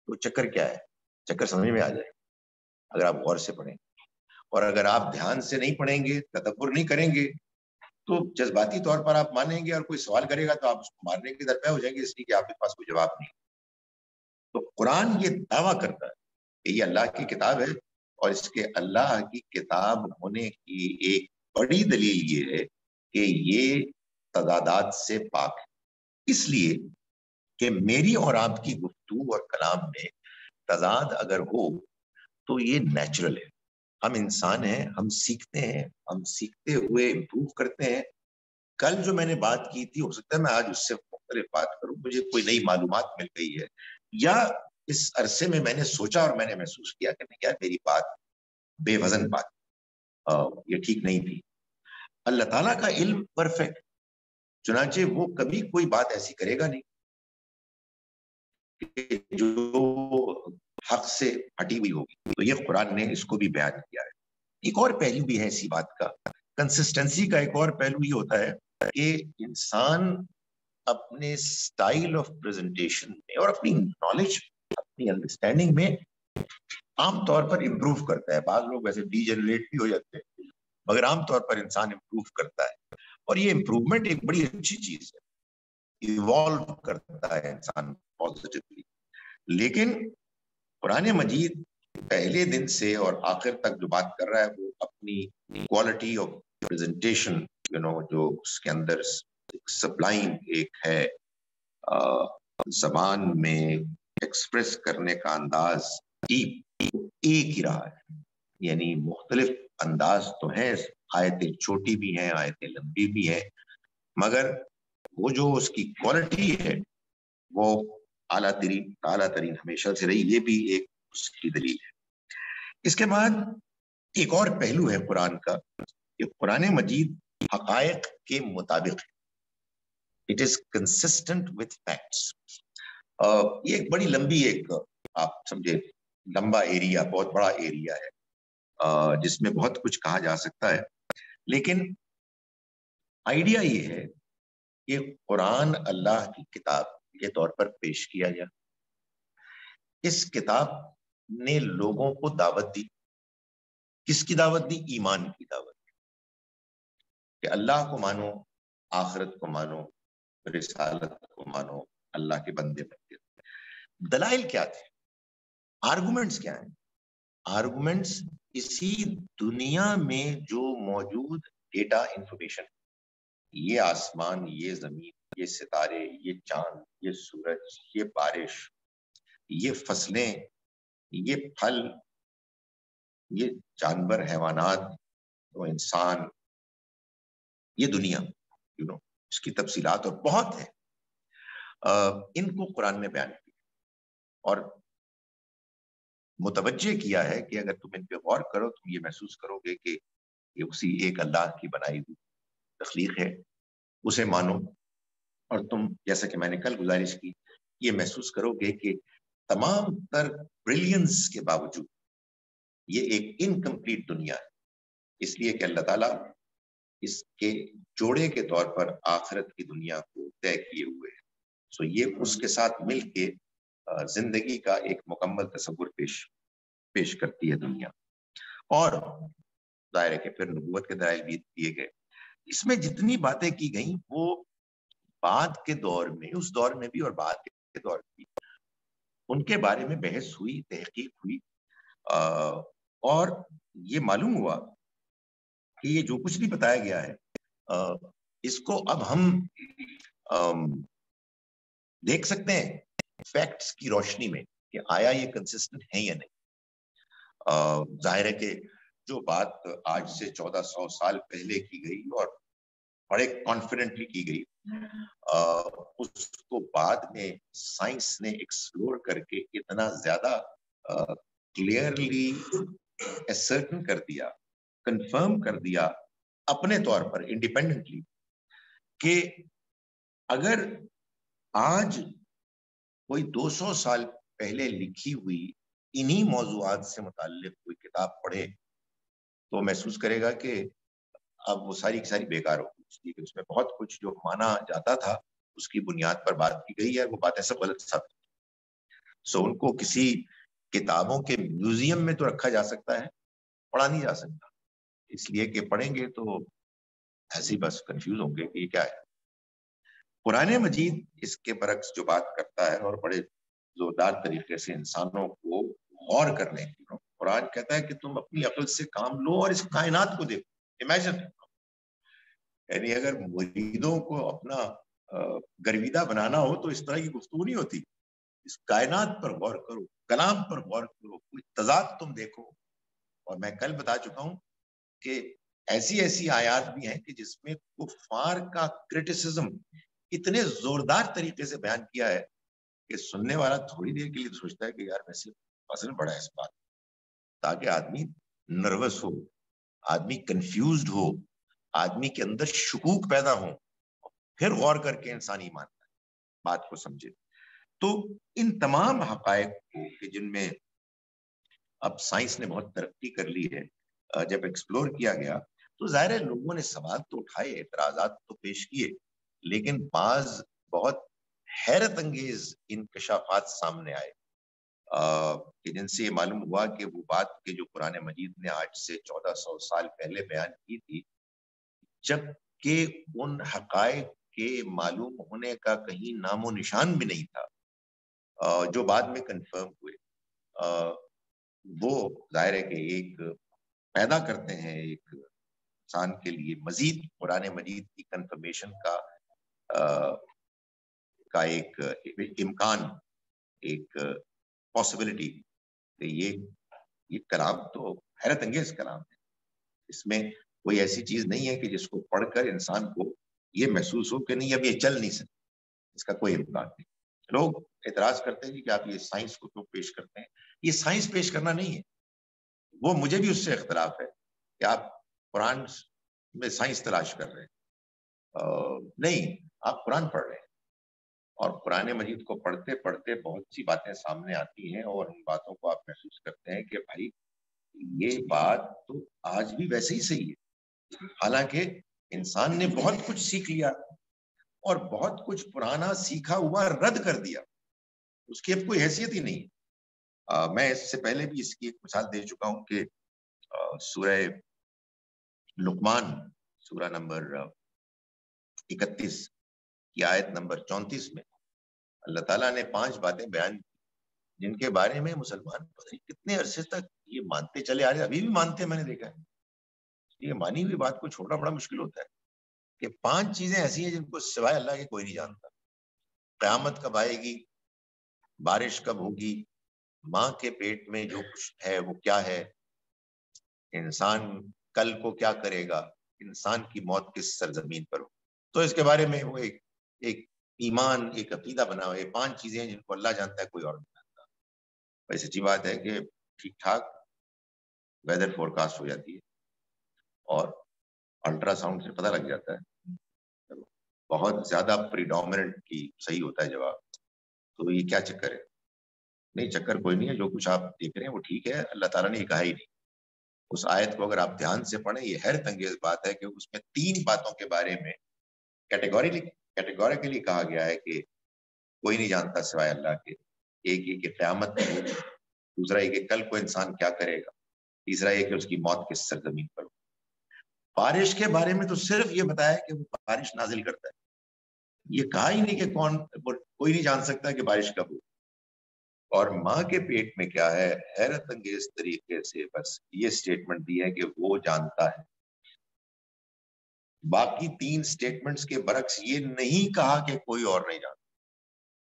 تو چکر کیا ہے؟ چکر سمجھ میں آ جائے اگر آپ غور سے پڑھیں. اور اگر آپ دھیان سے نہیں پڑھیں گے، تدبر نہیں کریں گے، تو جذباتی طور پر آپ مانیں گے اور کوئی سوال کرے گا تو آپ اس کو مارنے کے درپے ہو جائیں گے، اس لیے کہ آپ کے پاس کوئی جواب نہیں. تو قرآن یہ دعویٰ کرتا ہے کہ یہ اللہ کی کتاب ہے، اور اس کے اللہ کی کتاب ہونے کی ایک بڑی دلیل یہ ہے کہ یہ تضادات سے پاک ہے. اس لیے کہ میری اور آپ کی گفتگو اور کلام میں تضاد اگر ہو تو یہ نیچرل ہے. ہم انسان ہیں، ہم سیکھتے ہیں، ہم سیکھتے ہوئے امپروو کرتے ہیں. کل جو میں نے بات کی تھی ہو سکتا ہے میں آج اس سے مختلف بات کروں، مجھے کوئی نئی معلومات مل گئی ہے، یا اس عرصے میں نے سوچا اور میں نے محسوس کیا کہ نہیں یار میری بات بے وزن بات، یہ ٹھیک نہیں تھی. اللہ تعالیٰ کا علم پرفیکٹ، چنانچہ وہ کبھی کوئی بات ایسی کرے گا نہیں کہ جو حق سے ہٹی ہوئی ہوگی. تو یہ قرآن نے اس کو بھی بیان کیا ہے. ایک اور پہلو بھی ہے اسی بات کا، کنسسٹنسی کا ایک اور پہلو یہ ہوتا ہے کہ انسان اپنے سٹائل آف پریزنٹیشن میں اور اپنی نالج، اپنی انڈرسٹینڈنگ میں عام طور پر امپروو کرتا ہے. بعض لوگ ویسے ڈی جنریٹ بھی ہو جاتے ہیں، مگر عام طور پر انسان امپروو کرتا ہے. اور یہ امپروومنٹ ایک بڑی اچھی چیز ہے، ایوالو کرتا ہے انسان پازیٹیولی. لیکن قرآن مجید پہلے دن سے اور آخر تک جو بات کر رہا ہے وہ اپنی کوالٹی آف پریزنٹیشن جو اس کے اندر سپلائنگ ایک ہے، زبان میں ایکسپریس کرنے کا انداز ایک ہی رہا ہے. یعنی مختلف انداز تو ہیں، آیتیں چھوٹی بھی ہیں، آیتیں لمبی بھی ہیں، مگر وہ جو اس کی کوالٹی ہے وہ اعلیٰ ترین ہمیشہ سے رہی. یہ بھی ایک اس کی دلیل ہے. اس کے بعد ایک اور پہلو ہے قرآن کا کہ قرآن مجید حقائق کے مطابق it is consistent with facts. یہ ایک بڑی لمبی ایک آپ سمجھے لمبا ایریا، بہت بڑا ایریا ہے جس میں بہت کچھ کہا جا سکتا ہے. لیکن آئیڈیا یہ ہے کہ قرآن اللہ کی کتاب کے طور پر پیش کیا گیا. اس کتاب نے لوگوں کو دعوت دی. کس کی دعوت دی؟ ایمان کی دعوت دی کہ اللہ کو مانو، آخرت کو مانو، رسالت کو مانو، اللہ کے بندے بنتے. دلائل کیا تھے؟ آرگومنٹس کیا ہیں؟ آرگومنٹس اسی دنیا میں جو موجود ڈیٹا انفارمیشن، یہ آسمان، یہ زمین، یہ ستارے، یہ چاند، یہ سورج، یہ بارش، یہ فصلیں، یہ پھل، یہ جانور، حیوانات، وہ انسان، یہ دنیا، اس کی تفصیلات اور بہت ہیں. ان کو قرآن میں بیان کیا اور متوجہ کیا ہے کہ اگر تم ان پہ غور کرو تم یہ محسوس کرو گے کہ یہ اسی ایک اللہ کی بنائی ہوئی تخلیق ہے، اسے مانو. اور تم جیسا کہ میں نے کل گزارش کی، یہ محسوس کرو گے کہ تمام تر بریلینس کے باوجود یہ ایک انکمپلیٹ دنیا ہے، اس لیے کہ اللہ تعالیٰ اس کے جوڑے کے طور پر آخرت کی دنیا کو طے کیے ہوئے ہیں. سو یہ اس کے ساتھ مل کے زندگی کا ایک مکمل تصور پیش کرتی ہے دنیا. اور ظاہر ہے کہ پھر نبوت کے دلائل بھی دیے گئے. اس میں جتنی باتیں کی گئیں وہ بعد کے دور میں، اس دور میں بھی اور بعد کے دور میں بھی، ان کے بارے میں بحث ہوئی، تحقیق ہوئی، اور یہ معلوم ہوا کہ یہ جو کچھ بھی بتایا گیا ہے اس کو اب ہم دیکھ سکتے ہیں فیکٹس کی روشنی میں کہ آیا یہ کنسسٹنٹ ہے یا نہیں. ظاہر ہے کہ جو بات آج سے 1400 سال پہلے کی گئی اور بڑے کانفیڈنٹلی کی گئی، اس کو بعد میں سائنس نے ایکسپلور کر کے اتنا زیادہ کلیئرلی ایسرٹن کر دیا، کنفرم کر دیا اپنے طور پر انڈیپینڈنٹلی کہ اگر آج کوئی 200 سال پہلے لکھی ہوئی انہی موضوعات سے متعلق کوئی کتاب پڑھے تو محسوس کرے گا کہ اب وہ ساری کی ساری بیکار ہوگی، اس لیے کہ اس میں بہت کچھ جو مانا جاتا تھا اس کی بنیاد پر بات کی گئی ہے، وہ باتیں سب غلط ثابت. سو ان کو کسی کتابوں کے میوزیم میں تو رکھا جا سکتا ہے، پڑھا نہیں جا سکتا، اس لیے کہ پڑھیں گے تو ایسے بس کنفیوز ہوں گے کہ یہ کیا ہے. قرآن مجید اس کے برعکس جو بات کرتا ہے اور بڑے زوردار طریقے سے انسانوں کو غور کرنے کی، قرآن کہتا ہے کہ تم اپنی عقل سے کام لو اور اس کائنات کو دیکھو، امیجن. یعنی اگر مریدوں کو اپنا گرویدہ بنانا ہو تو اس طرح کی گفتگو نہیں ہوتی. اس کائنات پر غور کرو، کلام پر غور کرو، کوئی تضاد تم دیکھو. اور میں کل بتا چکا ہوں کہ ایسی آیات بھی ہیں کہ جس میں کفار کا کرٹیسزم اتنے زوردار طریقے سے بیان کیا ہے کہ سننے والا تھوڑی دیر کے لیے سوچتا ہے کہ یار ویسے فصل بڑا ہے اس بات، تاکہ آدمی نروس ہو، آدمی کنفیوزڈ ہو، آدمی کے اندر شکوک پیدا ہو، پھر غور کر کے انسان ایمان بات کو سمجھے. تو ان تمام حقائق کو کہ جن میں اب سائنس نے بہت ترقی کر لی ہے، جب ایکسپلور کیا گیا تو ظاہر ہے لوگوں نے سوال تو اٹھائے، اعتراضات تو پیش کیے، لیکن بعض بہت حیرت انگیز انکشافات سامنے آئے کہ جن سے یہ معلوم ہوا کہ وہ بات کہ جو قرآن مجید نے آج سے 1400 سال پہلے بیان کی تھی، جب کہ ان حقائق کے معلوم ہونے کا کہیں نام و نشان بھی نہیں تھا، جو بعد میں کنفرم ہوئے، وہ ظاہر ہے کہ ایک پیدا کرتے ہیں ایک انسان کے لیے مزید قرآن مجید کی کنفرمیشن کا ایک امکان، ایک پاسبلٹی کہ یہ کلام تو حیرت انگیز کلام ہے. اس میں کوئی ایسی چیز نہیں ہے کہ جس کو پڑھ کر انسان کو یہ محسوس ہو کہ نہیں اب یہ چل نہیں سکتا، اس کا کوئی امکان نہیں. لوگ اعتراض کرتے ہیں کہ آپ یہ سائنس کو کیوں پیش کرتے ہیں. یہ سائنس پیش کرنا نہیں ہے، وہ مجھے بھی اس سے اختلاف ہے کہ آپ قرآن میں سائنس تلاش کر رہے ہیں. نہیں، آپ قرآن پڑھ رہے ہیں اور قرآن مجید کو پڑھتے پڑھتے بہت سی باتیں سامنے آتی ہیں اور ان باتوں کو آپ محسوس کرتے ہیں کہ بھائی یہ بات تو آج بھی ویسے ہی صحیح ہے، حالانکہ انسان نے بہت کچھ سیکھ لیا اور بہت کچھ پرانا سیکھا ہوا رد کر دیا، اس کی اب کوئی حیثیت ہی نہیں. میں اس سے پہلے بھی اس کی ایک مثال دے چکا ہوں کہ سورہ لقمان سورہ نمبر 31 کی آیت نمبر 34 میں اللہ تعالیٰ نے 5 باتیں بیان کی جن کے بارے میں مسلمان کتنے عرصے تک یہ مانتے چلے آ رہے، ابھی بھی مانتے ہیں، میں نے دیکھا ہے۔ یہ مانی ہوئی بات کو چھوڑنا بڑا مشکل ہوتا ہے کہ 5 چیزیں ایسی ہیں جن کو سوائے اللہ کے کوئی نہیں جانتا۔ قیامت کب آئے گی، بارش کب ہوگی، ماں کے پیٹ میں جو کچھ ہے وہ کیا ہے، انسان کل کو کیا کرے گا، انسان کی موت کس سرزمین پر ہو، تو اس کے بارے میں وہ ایک ایمان، ایک عقیدہ بنا ہوا ہے۔ 5 چیزیں جن کو اللہ جانتا ہے، کوئی اور نہیں جانتا۔ بھائی سچی بات ہے کہ ٹھیک ٹھاک ویدر فورکاسٹ ہو جاتی ہے اور الٹرا ساؤنڈ سے پتہ لگ جاتا ہے، بہت زیادہ پریڈومیننٹلی صحیح ہوتا ہے جواب۔ تو یہ کیا چکر ہے؟ نہیں، چکر کوئی نہیں ہے، جو کچھ آپ دیکھ رہے ہیں وہ ٹھیک ہے، اللہ تعالیٰ نے یہ کہا ہی نہیں۔ اس آیت کو اگر آپ دھیان سے پڑھیں، یہ حیرت انگیز بات ہے کہ اس میں 3 باتوں کے بارے میں کیٹیگوریکلی کہا گیا ہے کہ کوئی نہیں جانتا سوائے اللہ کے۔ ایک یہ کہ قیامت میں ہوگی، دوسرا یہ کہ کل کو انسان کیا کرے گا، تیسرا یہ کہ اس کی موت کس سرزمین پر ہو۔ بارش کے بارے میں تو صرف یہ بتایا کہ وہ بارش نازل کرتا ہے، یہ کہا ہی نہیں کہ کوئی نہیں جان سکتا کہ بارش کب ہو۔ اور ماں کے پیٹ میں کیا ہے، حیرت انگیز طریقے سے بس یہ سٹیٹمنٹ دی ہے کہ وہ جانتا ہے۔ باقی 3 سٹیٹمنٹس کے برعکس یہ نہیں کہا کہ کوئی اور نہیں جانتا۔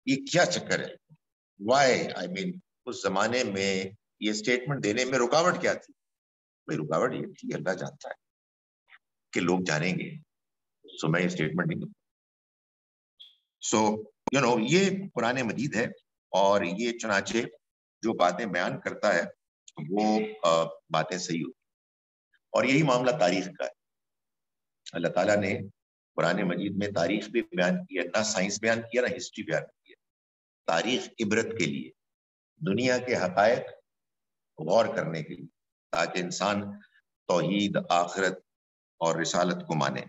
یہ کیا چکر ہے؟ وائی آئی مین اس زمانے میں یہ سٹیٹمنٹ دینے میں رکاوٹ کیا تھی؟ بھائی رکاوٹ یہ تھی اللہ جانتا ہے کہ لوگ جانیں گے، سو میں یہ سٹیٹمنٹ نہیں دوں۔ سو یہ قرآن مجید ہے، اور یہ چنانچہ جو باتیں بیان کرتا ہے وہ باتیں صحیح ہوتی ہیں، اور یہی معاملہ تاریخ کا ہے۔ اللہ تعالیٰ نے قرآن مجید میں تاریخ بھی بیان کیا، نہ سائنس بیان کیا نہ ہسٹری بیان کیا، تاریخ عبرت کے لیے، دنیا کے حقائق غور کرنے کے لیے، تاکہ انسان توحید، آخرت اور رسالت کو مانے۔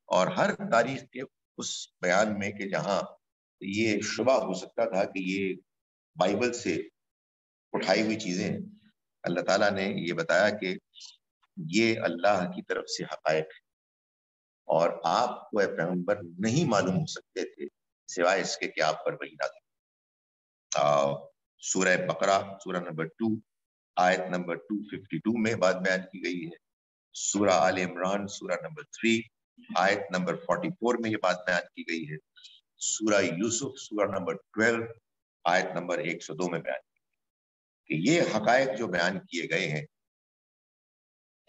اور ہر تاریخ کے اس بیان میں کہ جہاں یہ شبہ ہو سکتا تھا کہ یہ بائبل سے اٹھائی ہوئی چیزیں، اللہ تعالیٰ نے یہ بتایا کہ یہ اللہ کی طرف سے حقائق ہے، اور آپ کو اے پیغمبر نہیں معلوم ہو سکتے تھے سوائے اس کے کہ آپ پر وحی نازل۔ سورہ بقرہ سورہ نمبر 2 آیت نمبر 252 میں بات بیان کی گئی ہے۔ سورہ آل عمران سورہ نمبر 3 آیت نمبر 44 میں یہ بات بیان کی گئی ہے۔ سورہ یوسف سورہ نمبر 12 آیت نمبر 102 میں بیان کہ یہ حقائق جو بیان کیے گئے ہیں،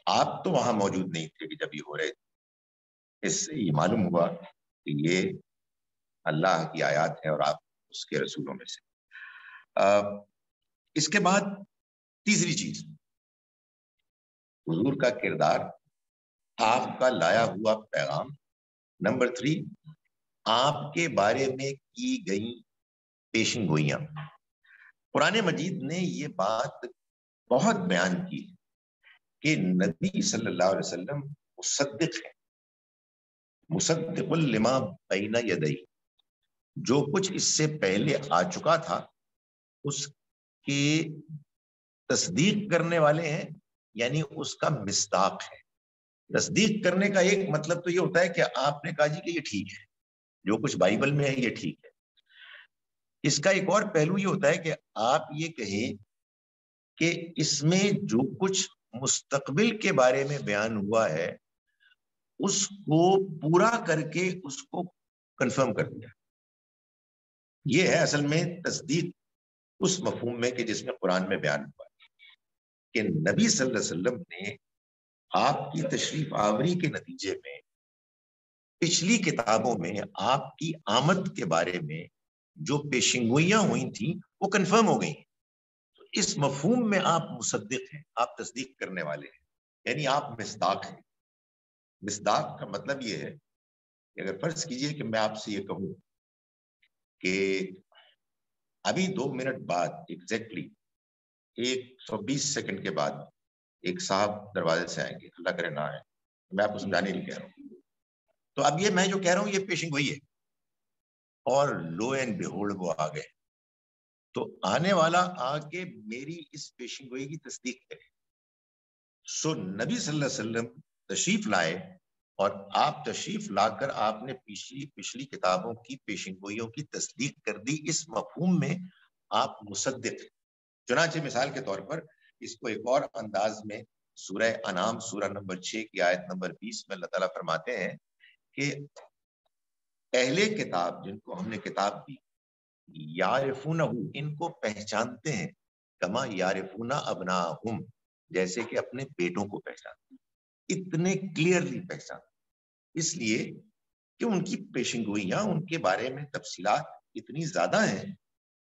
آپ تو وہاں موجود نہیں تھے کہ جب یہ ہو رہے تھے، اس سے یہ معلوم ہوا کہ یہ اللہ کی آیات ہے اور آپ اس کے رسولوں میں سے۔ اس کے بعد تیسری چیز، حضور کا کردار، آپ کا لایا ہوا پیغام۔ نمبر 3، آپ کے بارے میں کی گئی پیشن گوئیاں۔ قرآن مجید نے یہ بات بہت بیان کی کہ نبی صلی اللہ علیہ وسلم مصدق ہے، مصدق لما بین یدیہ، جو کچھ اس سے پہلے آ چکا تھا اس کی تصدیق کرنے والے ہیں، یعنی اس کا مصداق ہے۔ تصدیق کرنے کا ایک مطلب تو یہ ہوتا ہے کہ آپ نے کہا جی کہ یہ ٹھیک ہے، جو کچھ بائبل میں ہے یہ ٹھیک ہے۔ اس کا ایک اور پہلو یہ ہوتا ہے کہ آپ یہ کہیں کہ اس میں جو کچھ مستقبل کے بارے میں بیان ہوا ہے اس کو پورا کر کے اس کو کنفرم کر دیا۔ یہ ہے اصل میں تصدیق اس مفہوم میں کہ جس میں قرآن میں بیان ہوا ہے کہ نبی صلی اللہ علیہ وسلم نے آپ کی تشریف آوری کے نتیجے میں پچھلی کتابوں میں آپ کی آمد کے بارے میں جو پیشنگوئیاں ہوئی تھیں وہ کنفرم ہو گئی ہیں۔ تو اس مفہوم میں آپ مصدق ہیں، آپ تصدیق کرنے والے ہیں، یعنی آپ مصداق ہیں۔ مصداق کا مطلب یہ ہے کہ اگر فرض کیجئے کہ میں آپ سے یہ کہوں کہ ابھی 2 منٹ بعد ایگزیکٹلی 120 سیکنڈ کے بعد ایک صاحب دروازے سے آئیں گے، اللہ کرے نہ آئے، میں آپ کو سمجھانے نہیں کہہ رہا ہوں، تو اب یہ میں جو کہہ رہا ہوں یہ پیشن گوئی ہے، اور لو اینڈ بیہولڈ وہ آ گئے۔ تو آنے والا آگے میری اس پیشن گوئی کی تصدیق کرے. سو نبی صلی اللہ علیہ وسلم تشریف لائے اور آپ تشریف لا کر آپ نے پچھلی کتابوں کی پیشن گوئیوں کی تصدیق کر دی. اس مفہوم میں آپ مصدق. چنانچہ مثال کے طور پر اس کو ایک اور انداز میں سورہ انعام سورہ نمبر 6 کی آیت نمبر 20 میں اللہ تعالیٰ فرماتے ہیں کہ اہل کتاب جن کو ہم نے کتاب دی یعرفونہ ان کو پہچانتے ہیں کما یعرفون ابناہم جیسے کہ اپنے بیٹوں کو پہچانتے ہیں. اتنے کلیئرلی پہچانتے اس لیے کہ ان کی پیشن گوئیاں ان کے بارے میں تفصیلات اتنی زیادہ ہیں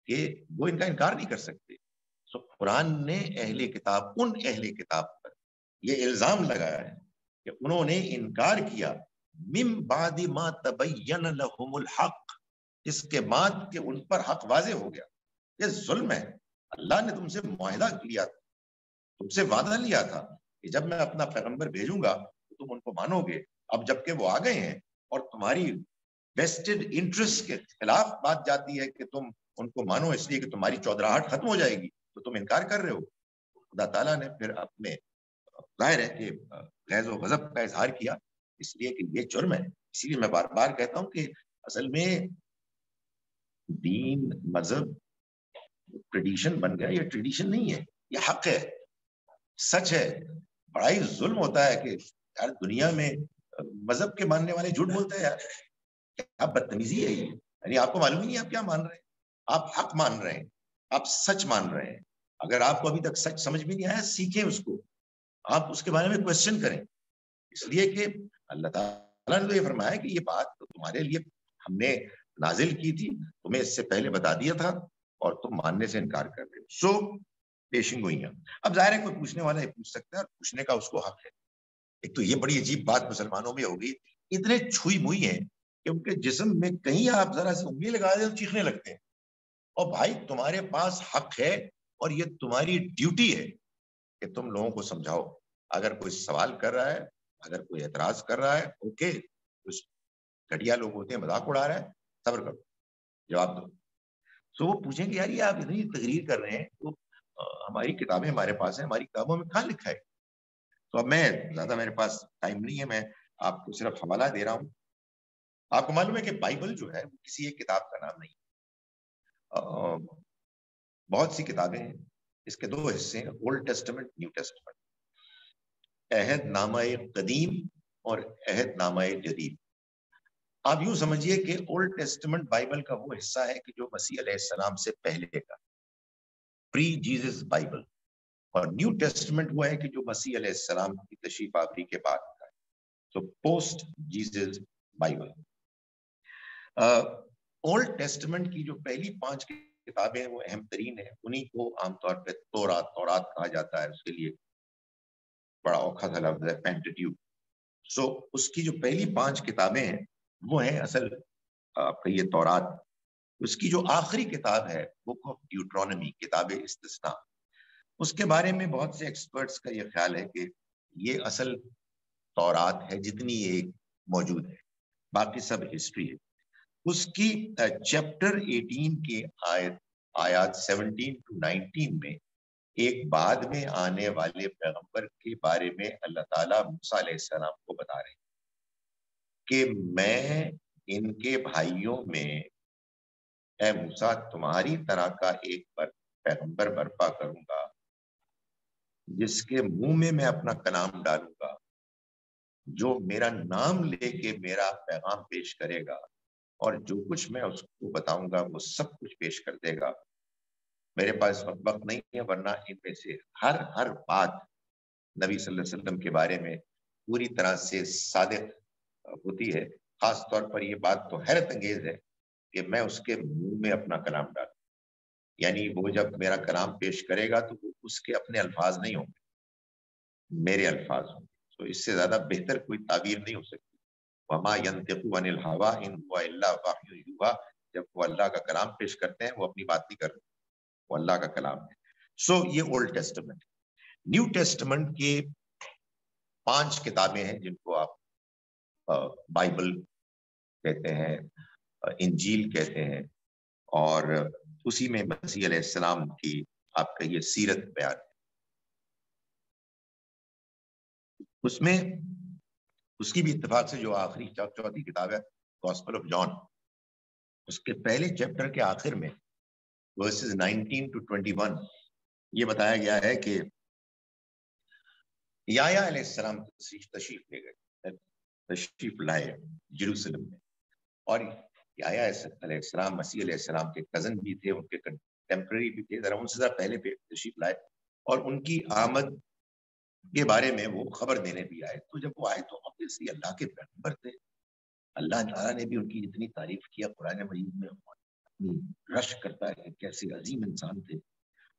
کہ وہ ان کا انکار نہیں کر سکتے. سو قرآن نے اہل کتاب ان اہل کتاب پر یہ الزام لگایا ہے کہ انہوں نے انکار کیا من بعد ما تبین لهم الحق اس کے بعد کہ ان پر حق واضح ہو گیا. یہ ظلم ہے. اللہ نے تم سے معاہدہ کیا تھا, تم سے وعدہ لیا تھا کہ جب میں اپنا پیغمبر بھیجوں گا تو تم ان کو مانو گے. اب جبکہ وہ آ گئے ہیں اور تمہاری ویسٹڈ انٹرسٹ کے خلاف بات جاتی ہے کہ تم ان کو مانو اس لیے کہ تمہاری چودراہٹ ختم ہو جائے گی تو تم انکار کر رہے ہو. خدا تعالیٰ نے پھر اپنے ظاہر ہے کہ غیظ و غضب کا اظہار کیا اس لیے کہ یہ جرم ہے. اسی لیے میں بار بار کہتا ہوں کہ اصل میں دین مذہب ٹریڈیشن بن گیا. یہ ٹریڈیشن نہیں ہے, یہ حق ہے, سچ ہے. بڑا ہی ظلم ہوتا ہے کہ یار دنیا میں مذہب کے ماننے والے جھوٹ بولتے ہیں. یار کیا بدتمیزی ہے یہ. یعنی آپ کو معلوم ہی نہیں آپ کیا مان رہے ہیں. آپ حق مان رہے ہیں, آپ سچ مان رہے ہیں. اگر آپ کو ابھی تک سچ سمجھ میں نہیں آیا سیکھیں اس کو, آپ اس کے بارے میں کوشچن کریں. اس لیے کہ اللہ تعالیٰ نے تو یہ فرمایا کہ یہ بات تو تمہارے لیے ہم نے نازل کی تھی, تمہیں اس سے پہلے بتا دیا تھا اور تم ماننے سے انکار کر رہے ہو. سو پیشن گوئیاں. اب ظاہر ہے کوئی پوچھنے والا یہ پوچھ سکتا ہے اور پوچھنے کا اس کو حق ہے. ایک تو یہ بڑی عجیب بات مسلمانوں میں ہوگی, اتنے چھوئی موئی ہیں کہ ان کے جسم میں کہیں آپ ذرا سی انگلی لگا دیں تو چیخنے لگتے ہیں. اور بھائی تمہارے پاس حق ہے اور یہ تمہاری ڈیوٹی ہے کہ تم لوگوں کو سمجھاؤ. اگر کوئی سوال کر رہا ہے, اگر کوئی اعتراض کر رہا ہے, اوکے, کچھ گھٹیا لوگ ہوتے ہیں مذاق اڑا رہا ہے, صبر کرو, جواب دو. تو وہ پوچھیں کہ یار یہ آپ اتنی تقریر کر رہے ہیں تو ہماری کتابیں ہمارے پاس ہیں, ہماری کتابوں میں کہاں لکھا ہے. تو اب میں زیادہ میرے پاس ٹائم نہیں ہے, میں آپ کو صرف حوالہ دے رہا ہوں. آپ کو معلوم ہے کہ بائبل جو ہے وہ کسی ایک کتاب کا نام نہیں, بہت سی کتابیں ہیں. اس کے دو حصے ہیں, اولڈ ٹیسٹمنٹ, نیو ٹیسٹمنٹ. عہد نامہ قدیم اور عہد نامہ جدید. آپ یوں سمجھیے کہ اولڈ ٹیسٹمنٹ بائبل کا وہ حصہ ہے کہ جو مسیح علیہ السلام سے پہلے کا, پری جیزس بائبل. اور نیو ٹیسٹمنٹ وہ ہے کہ جو مسیح علیہ السلام کی تشریف آوری کے بعد کا ہے. تو post Jesus Bible. Old testament کی جو پہلی 5 کتابیں ہیں وہ اہم ترین ہیں. انہی کو عام طور پہ تورات کہا جاتا ہے. اس کے لیے بڑا اوکھا سا لفظ ہے, پینٹیٹیوک. سو اس کی جو پہلی 5 کتابیں ہیں وہ ہیں اصل آپ کا یہ تورات. اس کی جو آخری کتاب ہے بک آف ڈیوٹرونمی, کتاب استثناء, اس کے بارے میں بہت سے ایکسپرٹس کا یہ خیال ہے کہ یہ اصل تورات ہے جتنی ایک موجود ہے, باقی سب ہسٹری ہے. اس کی چیپٹر 18 کی آیات 17 to 19 میں ایک بعد میں آنے والے پیغمبر کے بارے میں اللہ تعالیٰ موسیٰ علیہ السلام کو بتا رہے ہیں کہ میں ان کے بھائیوں میں اے موسیٰ تمہاری طرح کا ایک پیغمبر برپا کروں گا جس کے منہ میں اپنا کلام ڈالوں گا, جو میرا نام لے کے میرا پیغام پیش کرے گا اور جو کچھ میں اس کو بتاؤں گا وہ سب کچھ پیش کر دے گا. میرے پاس وقت نہیں ہے ورنہ ان میں سے ہر بات نبی صلی اللہ علیہ وسلم کے بارے میں پوری طرح سے صادق ہوتی ہے. خاص طور پر یہ بات تو حیرت انگیز ہے کہ میں اس کے منہ میں اپنا کلام ڈالوں. یعنی وہ جب میرا کلام پیش کرے گا تو وہ اس کے اپنے الفاظ نہیں ہوں گے, میرے الفاظ ہوں گے. تو اس سے زیادہ بہتر کوئی تعبیر نہیں ہو سکتی. وما ينطق عن الهوى ان هو الا وحی یوحی. جب وہ اللہ کا کلام پیش کرتے ہیں وہ اپنی بات نہیں کرتے, وہ اللہ کا کلام ہے. سو یہ اولڈ ٹیسٹمنٹ. نیو ٹیسٹمنٹ کے 5 کتابیں ہیں جن کو آپ بائبل کہتے ہیں, انجیل کہتے ہیں, اور اسی میں مسیح علیہ السلام کی آپ کا یہ سیرت بیان ہے. اس میں اس کی بھی اتفاق سے جو آخری چوتھی کتاب ہے گاسپل آف جان، اس کے پہلے چیپٹر کے آخر میں ورسز 19 to 21 یہ بتایا گیا ہے کہ یحییٰ علیہ السلام تشریف لے گئے، تشریف لائے جیروسلم میں، اور یحییٰ علیہ السلام مسیح علیہ السلام کے کزن بھی تھے، ان کے کنٹمپرری بھی تھے، ذرا ان سے ذرا پہلے تشریف لائے، اور ان کی آمد کے بارے میں وہ خبر دینے بھی آئے. تو جب وہ آئے تو obviously اللہ کے پیغمبر تھے، اللہ تعالیٰ نے بھی ان کی اتنی تعریف کیا قرآن مجید میں، رش کرتا ہے کیسے عظیم انسان تھے.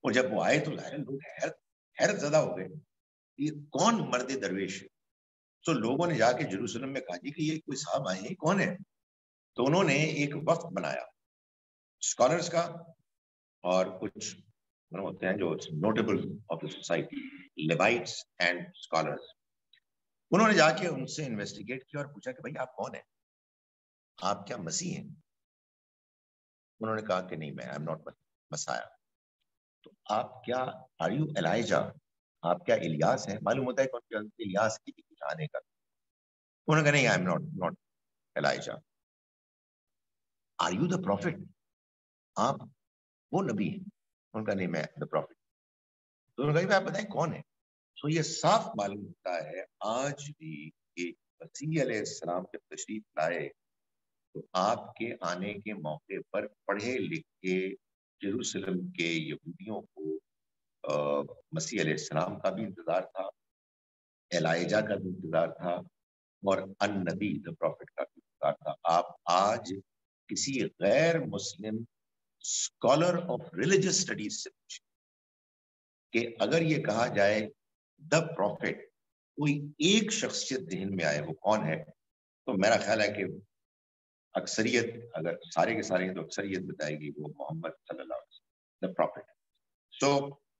اور جب وہ آئے تو لوگ حیرت زدہ ہو گئے، یہ کون مرد درویش ہے. تو لوگوں نے جا کے جیروسلم میں کہا جی کہ یہ کوئی صاحب آئے ہیں، کون ہے؟ تو انہوں نے ایک وفد بنایا اسکالرس کا، اور کچھ ہوتے ہیں جو notable of the society, Levites and scholars. انہوں نے جا کے ان سے انویسٹیگیٹ کیا اور پوچھا کہ بھائی آپ کون ہیں، آپ کیا مسیح ہیں؟ انہوں نے کہا کہ نہیں، میں ایم ناٹ مسایا. تو آپ کیا آر یو ایلائجا، آپ کیا الیاس ہیں؟ معلوم ہوتا ہے کہ الیاس کی کچھ آنے کا. انہوں نے کہا نہیں، I am not Elijah. Are you the prophet, آپ وہ نبی ہیں؟ انہوں نے کہا نہیں، میں دا پروفٹ. تو انہوں نے کہا آپ بتائیں کون ہے. تو یہ صاف معلوم ہوتا ہے آج بھی کہ مسیح علیہ السلام جب تشریف لائے تو آپ کے آنے کے موقع پر پڑھے لکھے جیروسلم کے یہودیوں کو مسیح علیہ السلام کا بھی انتظار تھا، ایلائجا کا بھی انتظار تھا، اور النبی دا پروفٹ کا بھی انتظار تھا. آپ آج کسی غیر مسلم اسکالر آف ریلیجس اسٹڈیز سے پوچھیں کہ اگر یہ کہا جائے دا پروفٹ، کوئی ایک شخصیت ذہن میں آئے وہ کون ہے، تو میرا خیال ہے کہ اکثریت، اگر سارے کے سارے ہیں تو اکثریت بتائے گی وہ محمد صلی اللہ علیہ وسلم دا پروفٹ. تو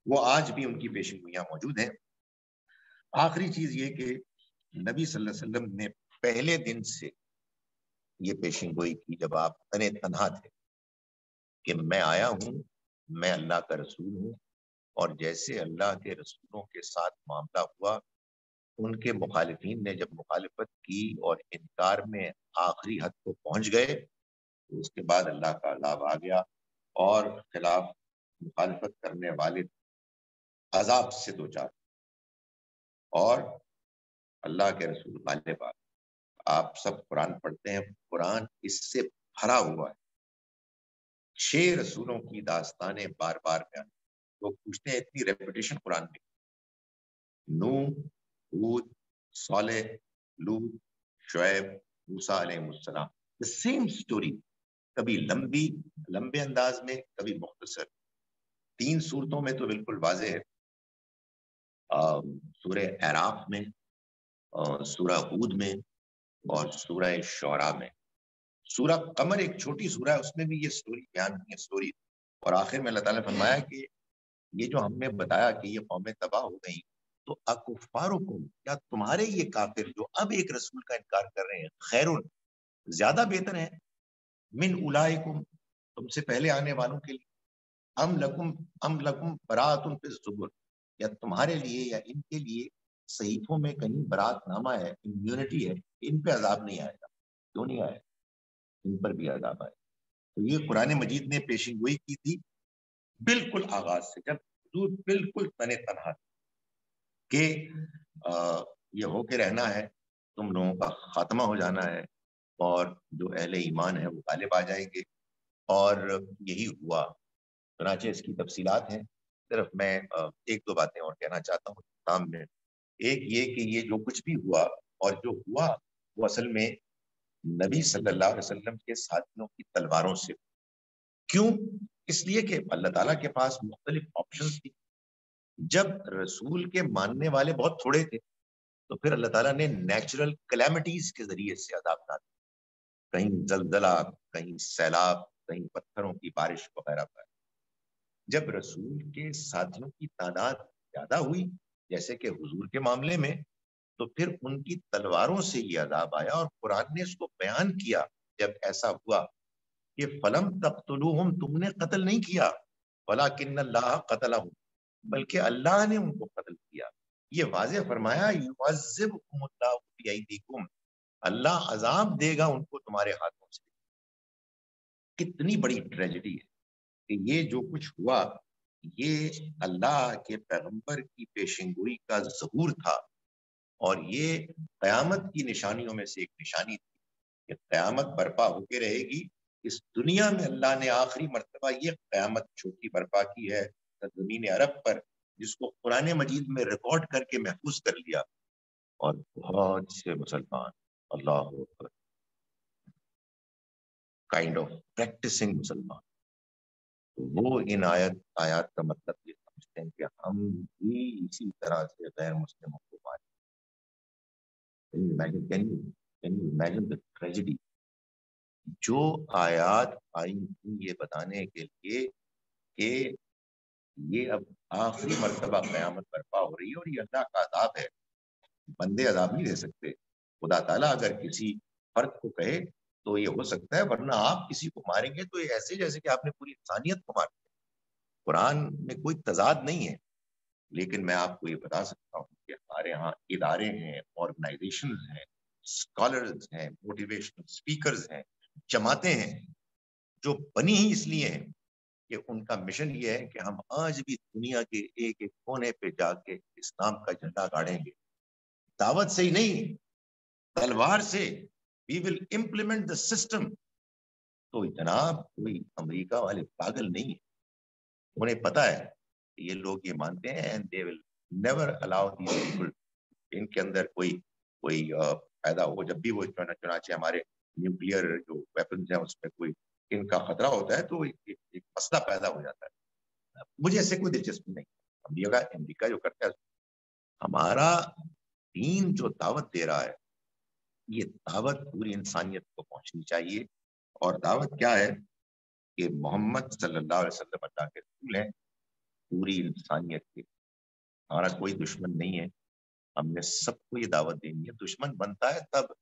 وہ آج بھی ان کی پیشن گوئیاں موجود ہیں. آخری چیز یہ کہ نبی صلی اللہ علیہ وسلم نے پہلے دن سے یہ پیشن گوئی کی جب آپ تنہا تھے کہ میں آیا ہوں، میں اللہ کا رسول ہوں، اور جیسے اللہ کے رسولوں کے ساتھ معاملہ ہوا، ان کے مخالفین نے جب مخالفت کی اور انکار میں آخری حد کو پہنچ گئے تو اس کے بعد اللہ کا عذاب آ گیا اور خلاف مخالفت کرنے والے عذاب سے دوچار. اور اللہ کے رسول غالب آ، آپ سب قرآن پڑھتے ہیں، قرآن اس سے بھرا ہوا ہے. 6 رسولوں کی داستانیں بار بار بیان. لوگ پوچھتے ہیں اتنی ریپیٹیشن قرآن میں، نوح، ہود، صالح، لوط، شعیب، موسیٰ علیہ السلام، the same story، کبھی لمبے انداز میں، کبھی مختصر. 3 صورتوں میں تو بالکل واضح ہے، سورہ اعراف میں، سورہ ہود میں، اور سورہ شعراء میں. سورہ قمر ایک چھوٹی سورہ ہے، اس میں بھی یہ سٹوری بیان ہوئی ہے سٹوری. اور آخر میں اللہ تعالیٰ نے فرمایا کہ یہ جو ہم نے بتایا کہ یہ قومیں تباہ ہو گئی، تو اکفارکم، کیا تمہارے یہ کافر جو اب ایک رسول کا انکار کر رہے ہیں، خیرun، زیادہ بہتر ہیں، من اولئکم، تم سے پہلے آنے والوں کے لیے، ام لکم براۃ فی الزبر، یا تمہارے لیے یا ان کے لیے صحیفوں میں کہیں برات نامہ ہے، امیونٹی ہے، ان پہ عذاب نہیں آئے گا. کیوں نہیں آئے؟ ان پر بھی عذاب آئے. تو یہ قرآن مجید نے پیشن گوئی کی تھی بالکل آغاز سے، جب حضور بالکل تنہا کہ یہ ہو کے رہنا ہے، تم لوگوں کا خاتمہ ہو جانا ہے، اور جو اہل ایمان ہے وہ غالب آ جائیں گے. اور یہی ہوا. چنانچہ اس کی تفصیلات ہیں، صرف میں 1-2 باتیں اور کہنا چاہتا ہوں سامنے. ایک یہ کہ یہ جو کچھ بھی ہوا، اور جو ہوا وہ اصل میں نبی صلی اللہ علیہ وسلم کے ساتھیوں کی تلواروں سے. کیوں؟ اس لیے کہ اللہ تعالیٰ کے پاس مختلف آپشنز تھی. جب رسول کے ماننے والے بہت تھوڑے تھے تو پھر اللہ تعالیٰ نے نیچرل کلیمٹیز کے ذریعے سے عذاب ڈالا، کہیں زلزلہ، کہیں سیلاب، کہیں پتھروں کی بارش وغیرہ پر. جب رسول کے ساتھیوں کی تعداد زیادہ ہوئی جیسے کہ حضور کے معاملے میں، تو پھر ان کی تلواروں سے یہ عذاب آیا. اور قرآن نے اس کو بیان کیا جب ایسا ہوا کہ فلم تقتلوہم، تم نے قتل نہیں کیا، ولکن اللہ قتلہم، بلکہ اللہ نے ان کو قتل کیا. یہ واضح فرمایا یعذبکم اللہ بایدیکم، اللہ عذاب دے گا ان کو تمہارے ہاتھوں سے. کتنی بڑی ٹریجڈی ہے کہ یہ جو کچھ ہوا یہ اللہ کے پیغمبر کی پیشنگوئی کا ظہور تھا، اور یہ قیامت کی نشانیوں میں سے ایک نشانی تھی کہ قیامت برپا ہو کے رہے گی. اس دنیا میں اللہ نے آخری مرتبہ یہ قیامت چھوٹی برپا کی ہے زمین عرب پر، جس کو قرآن مجید میں ریکارڈ کر کے محفوظ کر لیا. اور بہت سے مسلمان اللہ اکبر کائنڈ آف پریکٹسنگ مسلمان، وہ ان آیات کا مطلب یہ سمجھتے ہیں کہ ہم بھی اسی طرح سے غیر مسلموں کو ماریں. Can you imagine the tragedy؟ جو آیات آئی تھی یہ بتانے کے لیے کہ یہ اب آخری مرتبہ قیامت برپا ہو رہی ہے اور یہ اللہ کا عذاب ہے. بندے عذاب نہیں دے سکتے. خدا تعالیٰ اگر کسی فرد کو کہے تو یہ ہو سکتا ہے، ورنہ آپ کسی کو ماریں گے تو یہ ایسے جیسے کہ آپ نے پوری انسانیت کو مار دیا. قرآن میں کوئی تضاد نہیں ہے، لیکن میں آپ کو یہ بتا سکتا ہوں کہ ہمارے ہاں ادارے ہیں، آرگنائزیشنز ہیں، اسکالرز ہیں، موٹیویشنل اسپیکرز ہیں، جماعتیں ہیں جو بنی ہی اس لیے ہیں کہ ان کا مشن یہ ہے کہ ہم آج بھی دنیا کے ایک ایک کونے پہ جا کے اسلام کا جھنڈا گاڑیں گے. دعوت سے ہی نہیں، تلوار سے. وی ول امپلیمنٹ دا سسٹم. تو جناب کوئی امریکہ والے پاگل نہیں ہے، انہیں پتا ہے کہ یہ لوگ یہ مانتے ہیں and they will never allow these people ان کے اندر کوئی پیدا ہو. جب بھی وہ چنانچہ ہمارے نیوکلیئر جو ویپنز ہیں اس میں کوئی ان کا خطرہ ہوتا ہے تو ایک مسئلہ پیدا ہو جاتا ہے. مجھے ایسے کوئی دلچسپی نہیں. امریکہ جو کرتا ہے، ہمارا دین جو دعوت دے رہا ہے یہ دعوت پوری انسانیت کو پہنچنی چاہیے. اور دعوت کیا ہے کہ محمد صلی اللہ علیہ وسلم اللہ کے رسول ہیں پوری انسانیت کے. ہمارا کوئی دشمن نہیں ہے، ہم نے سب کو یہ دعوت دینی ہے. دشمن بنتا ہے تب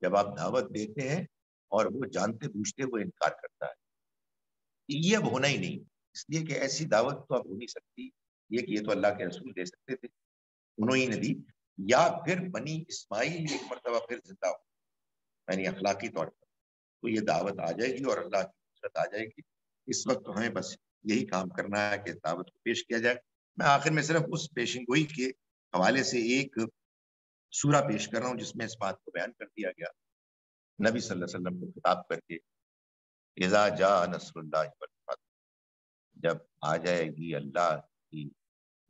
جب آپ دعوت دیتے ہیں اور وہ جانتے بوجھتے وہ انکار کرتا ہے. یہ اب ہونا ہی نہیں، اس لیے کہ ایسی دعوت تو اب ہو نہیں سکتی. یہ تو اللہ کے رسول دے سکتے تھے، انہوں ہی نے دی. یا پھر بنی اسماعیل ایک مرتبہ پھر زندہ ہو، یعنی اخلاقی طور پر تو یہ دعوت آ جائے گی اور اللہ کی قدرت آ جائے گی. اس وقت ہمیں بس یہی کام کرنا ہے کہ دعوت کو پیش کیا جائے. میں آخر میں صرف اس پیشن گوئی کے حوالے سے ایک سورہ پیش کر رہا ہوں جس میں اس بات کو بیان کر دیا گیا نبی صلی اللہ علیہ وسلم کو خطاب کر کے، اذا جاء نصر اللہ والفتح، جب آ جائے گی اللہ کی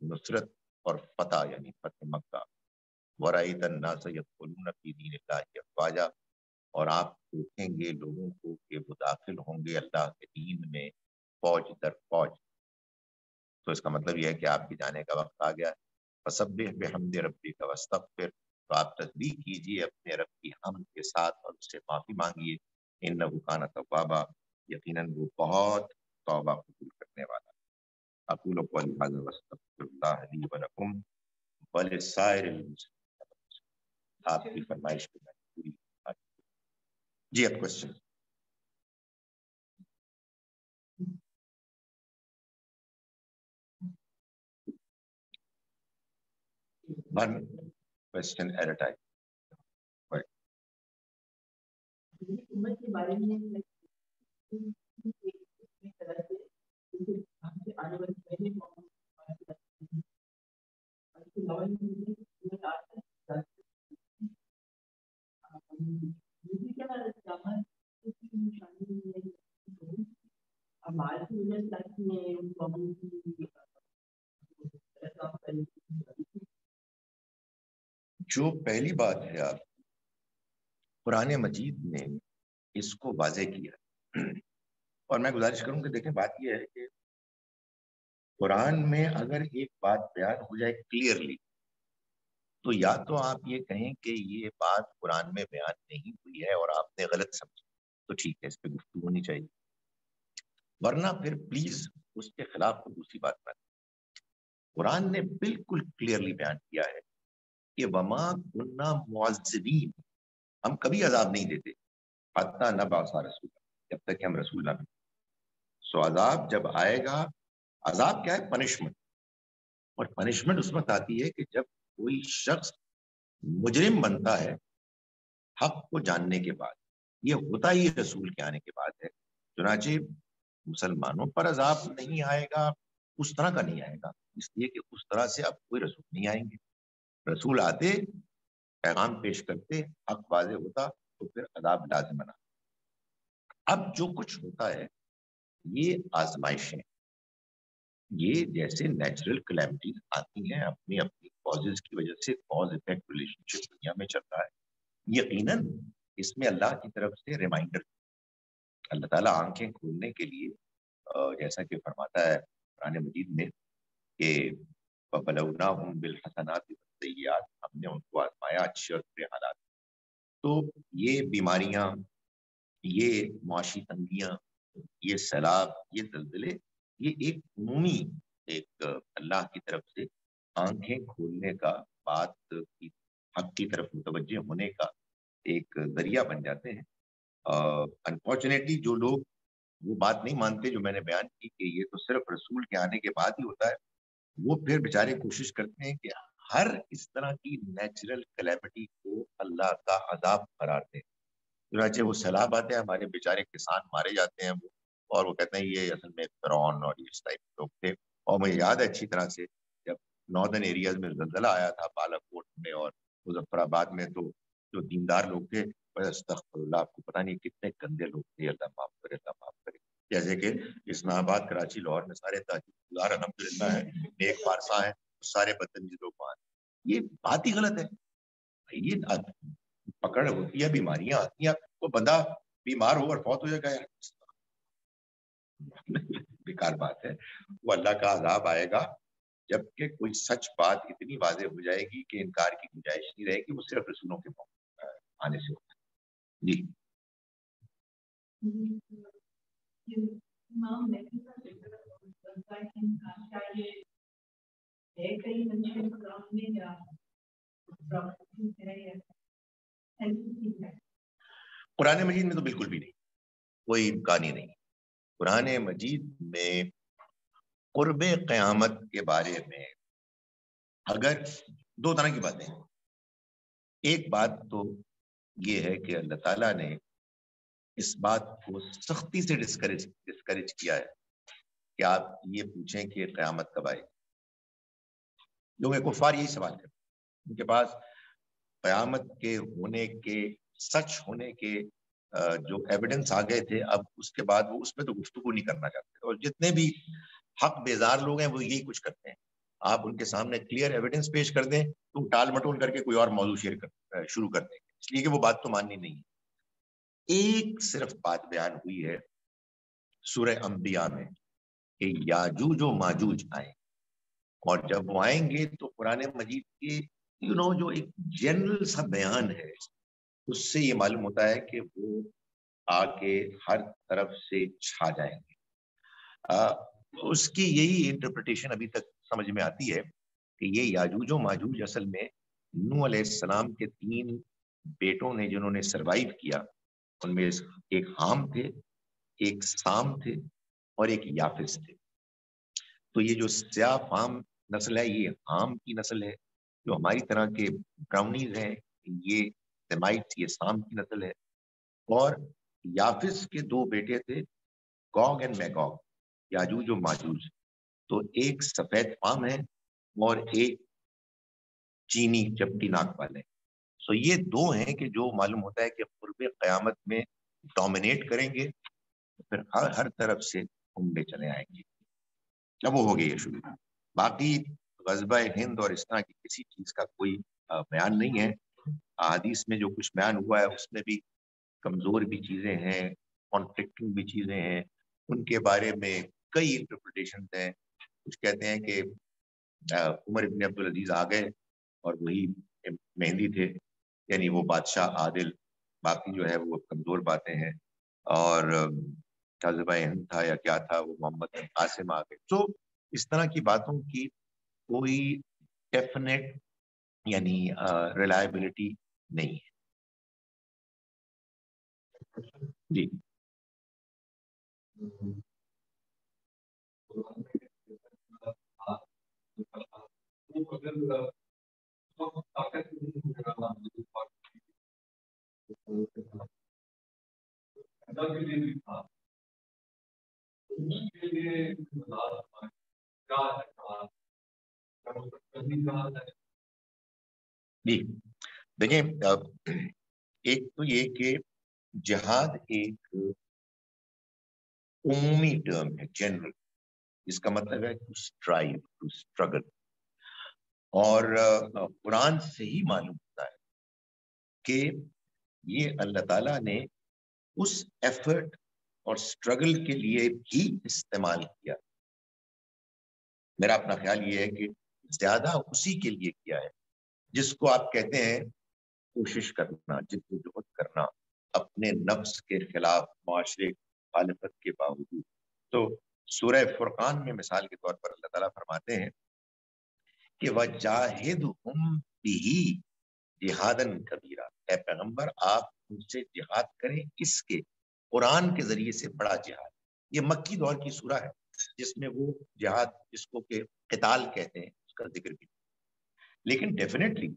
نصرت اور فتح یعنی فتح مکہ، ورأیت الناس یدخلون فی دین اللہ افواجا، اور آپ دیکھیں گے لوگوں کو کہ وہ داخل ہوں گے اللہ کے دین میں فوج در فوج. تو اس کا مطلب یہ ہے کہ آپ کی جانے کا وقت آ گیا. فسبح بحمد ربک واستغفر، تو آپ تسبیح کیجیے اپنے رب کی حمد کے ساتھ اور اس سے معافی مانگیے. انہ کان توابا، یقیناً وہ بہت توبہ قبول کرنے والا. اقول قولی ھذا واستغفر اللہ لی ولکم ولسائر المسلمین. آپ کی فرمائش کو میں پوری. جی اب question. One question at a time. Right. جو پہلی بات ہے، آپ قرآن مجید نے اس کو واضح کیا، اور میں گزارش کروں کہ دیکھیں بات یہ ہے کہ قرآن میں اگر ایک بات بیان ہو جائے کلیئرلی تو یا تو آپ یہ کہیں کہ یہ بات قرآن میں بیان نہیں ہوئی ہے اور آپ نے غلط سمجھی، تو ٹھیک ہے، اس پہ گفتگو ہونی چاہیے. ورنہ پھر پلیز اس کے خلاف کو دوسری بات کریں. قرآن نے بالکل کلیئرلی بیان کیا ہے کہ وما کننا معذبین، ہم کبھی عذاب نہیں دیتے حتی نبعث رسولا، جب تک کہ ہم رسول نہ ملیں. سو عذاب جب آئے گا، عذاب کیا ہے؟ پنشمنٹ. اور پنشمنٹ اس وقت آتی ہے کہ جب کوئی شخص مجرم بنتا ہے حق کو جاننے کے بعد. یہ ہوتا ہی رسول کے آنے کے بعد ہے. چنانچہ مسلمانوں پر عذاب نہیں آئے گا، اس طرح کا نہیں آئے گا، اس لیے کہ اس طرح سے اب کوئی رسول نہیں آئیں گے. رسول آتے، پیغام پیش کرتے، حق واضح ہوتا، تو پھر عذاب لازم آنا. اب جو کچھ ہوتا ہے یہ آزمائشیں، یہ جیسے نیچرل کلیمٹیز آتی ہیں اپنی اپنی کازز کی وجہ سے، کاز افیکٹ ریلیشن شپ دنیا میں چل رہا ہے. یقیناً اس میں اللہ کی طرف سے ریمائنڈر، اللہ تعالیٰ آنکھیں کھولنے کے لیے جیسا کہ فرماتا ہے قرآن مجید میں کہ وَبَلَوْنَاهُمْ بِالْحَسَنَاتِ وَالسَّيِّئَاتِ، ہم نے ان کو آزمایا اچھے اور برے حالات. تو یہ بیماریاں، یہ معاشی تنگیاں، یہ سیلاب، یہ زلزلے، یہ ایک عمومی ایک اللہ کی طرف سے آنکھیں کھولنے کا، بات کی حق کی طرف متوجہ ہونے کا ایک ذریعہ بن جاتے ہیں. انفارچونیٹلی جو لوگ وہ بات نہیں مانتے جو میں نے بیان کی کہ یہ تو صرف رسول کے آنے کے بعد ہی ہوتا ہے، وہ پھر بیچارے کوشش کرتے ہیں کہ ہر اس طرح کی نیچرل کلیمٹی کو اللہ کا عذاب قرار دیں. چنانچہ وہ سیلاب آتے ہیں، ہمارے بیچارے کسان مارے جاتے ہیں وہ، اور وہ کہتے ہیں یہ اصل میں فرعون اور اس ٹائپ کے لوگ تھے. اور مجھے یاد ہے اچھی طرح سے جب ناردرن ایریاز میں زلزلہ آیا تھا بالا کوٹ میں اور مظفر آباد میں، تو جو دیندار لوگ تھے، استغفر اللہ، آپ کو پتہ نہیں کتنے گندے لوگ تھے، اللہ معاف کرے، اللہ معاف کرے. جیسے کہ اسلام آباد، کراچی، لاہور میں سارے تاجر گزار الحمدللہ ہیں، نیک پارسا ہیں، سارے بدتمیز لوگ وہاں ہیں. یہ بات ہی غلط ہے. یہ پکڑ ہوتی ہے، بیماریاں آتی ہیں، تو بندہ بیمار ہو اور فوت ہو جائے گا، بیکار بات ہے. وہ اللہ کا عذاب آئے گا جبکہ کوئی سچ بات اتنی واضح ہو جائے گی کہ انکار کی گنجائش نہیں رہے گی. وہ صرف رسولوں کے آنے سے ہوتا ہے. جی قرآن مجید میں تو بالکل بھی نہیں، کوئی امکان ہی نہیں. قرآن مجید میں قرب قیامت کے بارے میں اگر دو طرح کی باتیں ہیں. ایک بات تو یہ ہے کہ اللہ تعالیٰ نے اس بات کو سختی سے ڈسکریج کیا ہے کہ آپ یہ پوچھیں کہ قیامت کب آئے. لوگ کفار یہی سوال کرتے ہیں، ان کے پاس قیامت کے ہونے کے، سچ ہونے کے جو ایویڈنس آ گئے تھے، اب اس کے بعد وہ اس میں تو گفتگو نہیں کرنا چاہتے. اور جتنے بھی حق بیزار لوگ ہیں وہ یہی کچھ کرتے ہیں. آپ ان کے سامنے کلیئر ایویڈنس پیش کر دیں تو ٹال مٹول کر کے کوئی اور موضوع شروع کر دیں گے، اس لیے کہ وہ بات تو ماننی نہیں ہے. ایک صرف بات بیان ہوئی ہے سورہ انبیاء میں کہ یاجوج و ماجوج آئیں، اور جب وہ آئیں گے تو قرآن مجید کے جو ایک جنرل سا بیان ہے اس سے یہ معلوم ہوتا ہے کہ وہ آ کے ہر طرف سے چھا جائیں گے. اس کی یہی انٹرپریٹیشن ابھی تک سمجھ میں آتی ہے کہ یہ یاجوج و ماجوج اصل میں نوح علیہ السلام کے 3 بیٹوں نے جنہوں نے سروائیو کیا، ان میں ایک حام تھے، ایک سام تھے، اور ایک یافس تھے. تو یہ جو سیاہ فام نسل ہے یہ حام کی نسل ہے. جو ہماری طرح کے براؤنیز ہیں یہ سیمائٹس، یہ سام کی نسل ہے. اور یافس کے 2 بیٹے تھے، گوگ اینڈ میگوگ، یاجوج و ماجوج. تو ایک سفید فام ہے اور ایک چینی چپٹی ناک والے. سو یہ 2 ہیں کہ جو معلوم ہوتا ہے کہ قرب قیامت میں ڈومینیٹ کریں گے، پھر ہر طرف سے عمدے چلے آئیں گے. اب وہ ہو گئی ہے شروع. باقی غزوہ ہند اور اس طرح کی کسی چیز کا کوئی بیان نہیں ہے. احادیث میں جو کچھ بیان ہوا ہے اس میں بھی کمزور بھی چیزیں ہیں، کانفلکٹنگ بھی چیزیں ہیں. ان کے بارے میں کئی انٹرپریٹیشن ہیں. کچھ کہتے ہیں کہ عمر ابن عبدالعزیز آ گئے اور وہی مہندی تھے، یعنی وہ بادشاہ عادل. باقی جو ہے وہ کمزور باتیں ہیں. اور غزوہ ہند تھا یا کیا تھا، وہ محمد بن قاسم آ گئے. تو اس طرح کی باتوں کی کوئی ڈیفینیٹ یعنی ریلائبلٹی نہیں ہے. جی جی دیکھیں، ایک تو یہ کہ جہاد ایک عمومی ٹرم ہے، جنرل، جس کا مطلب ہے ٹو اسٹرائیو، ٹو اسٹرگل، اور قرآن سے ہی معلوم ہوتا ہے کہ یہ اللہ تعالیٰ نے اس ایفرٹ اور اسٹرگل کے لیے بھی استعمال کیا. میرا اپنا خیال یہ ہے کہ زیادہ اسی کے لیے کیا ہے جس کو آپ کہتے ہیں کوشش کرنا، جدوجہد کرنا اپنے نفس کے خلاف معاشرے مخالفت کے باوجود. تو سورہ فرقان میں مثال کے طور پر اللہ تعالیٰ فرماتے ہیں کہ وَجَاهِدْهُمْ بِهِ جہادًا کبیرہ، اے پیغمبر آپ ان سے جہاد کریں، اس کے قرآن کے ذریعے سے بڑا جہاد. یہ مکی دور کی سورہ ہے جس میں وہ جہاد جس کو کہ قتال کہتے ہیں اس کا ذکر بھی، لیکن ڈیفینیٹلی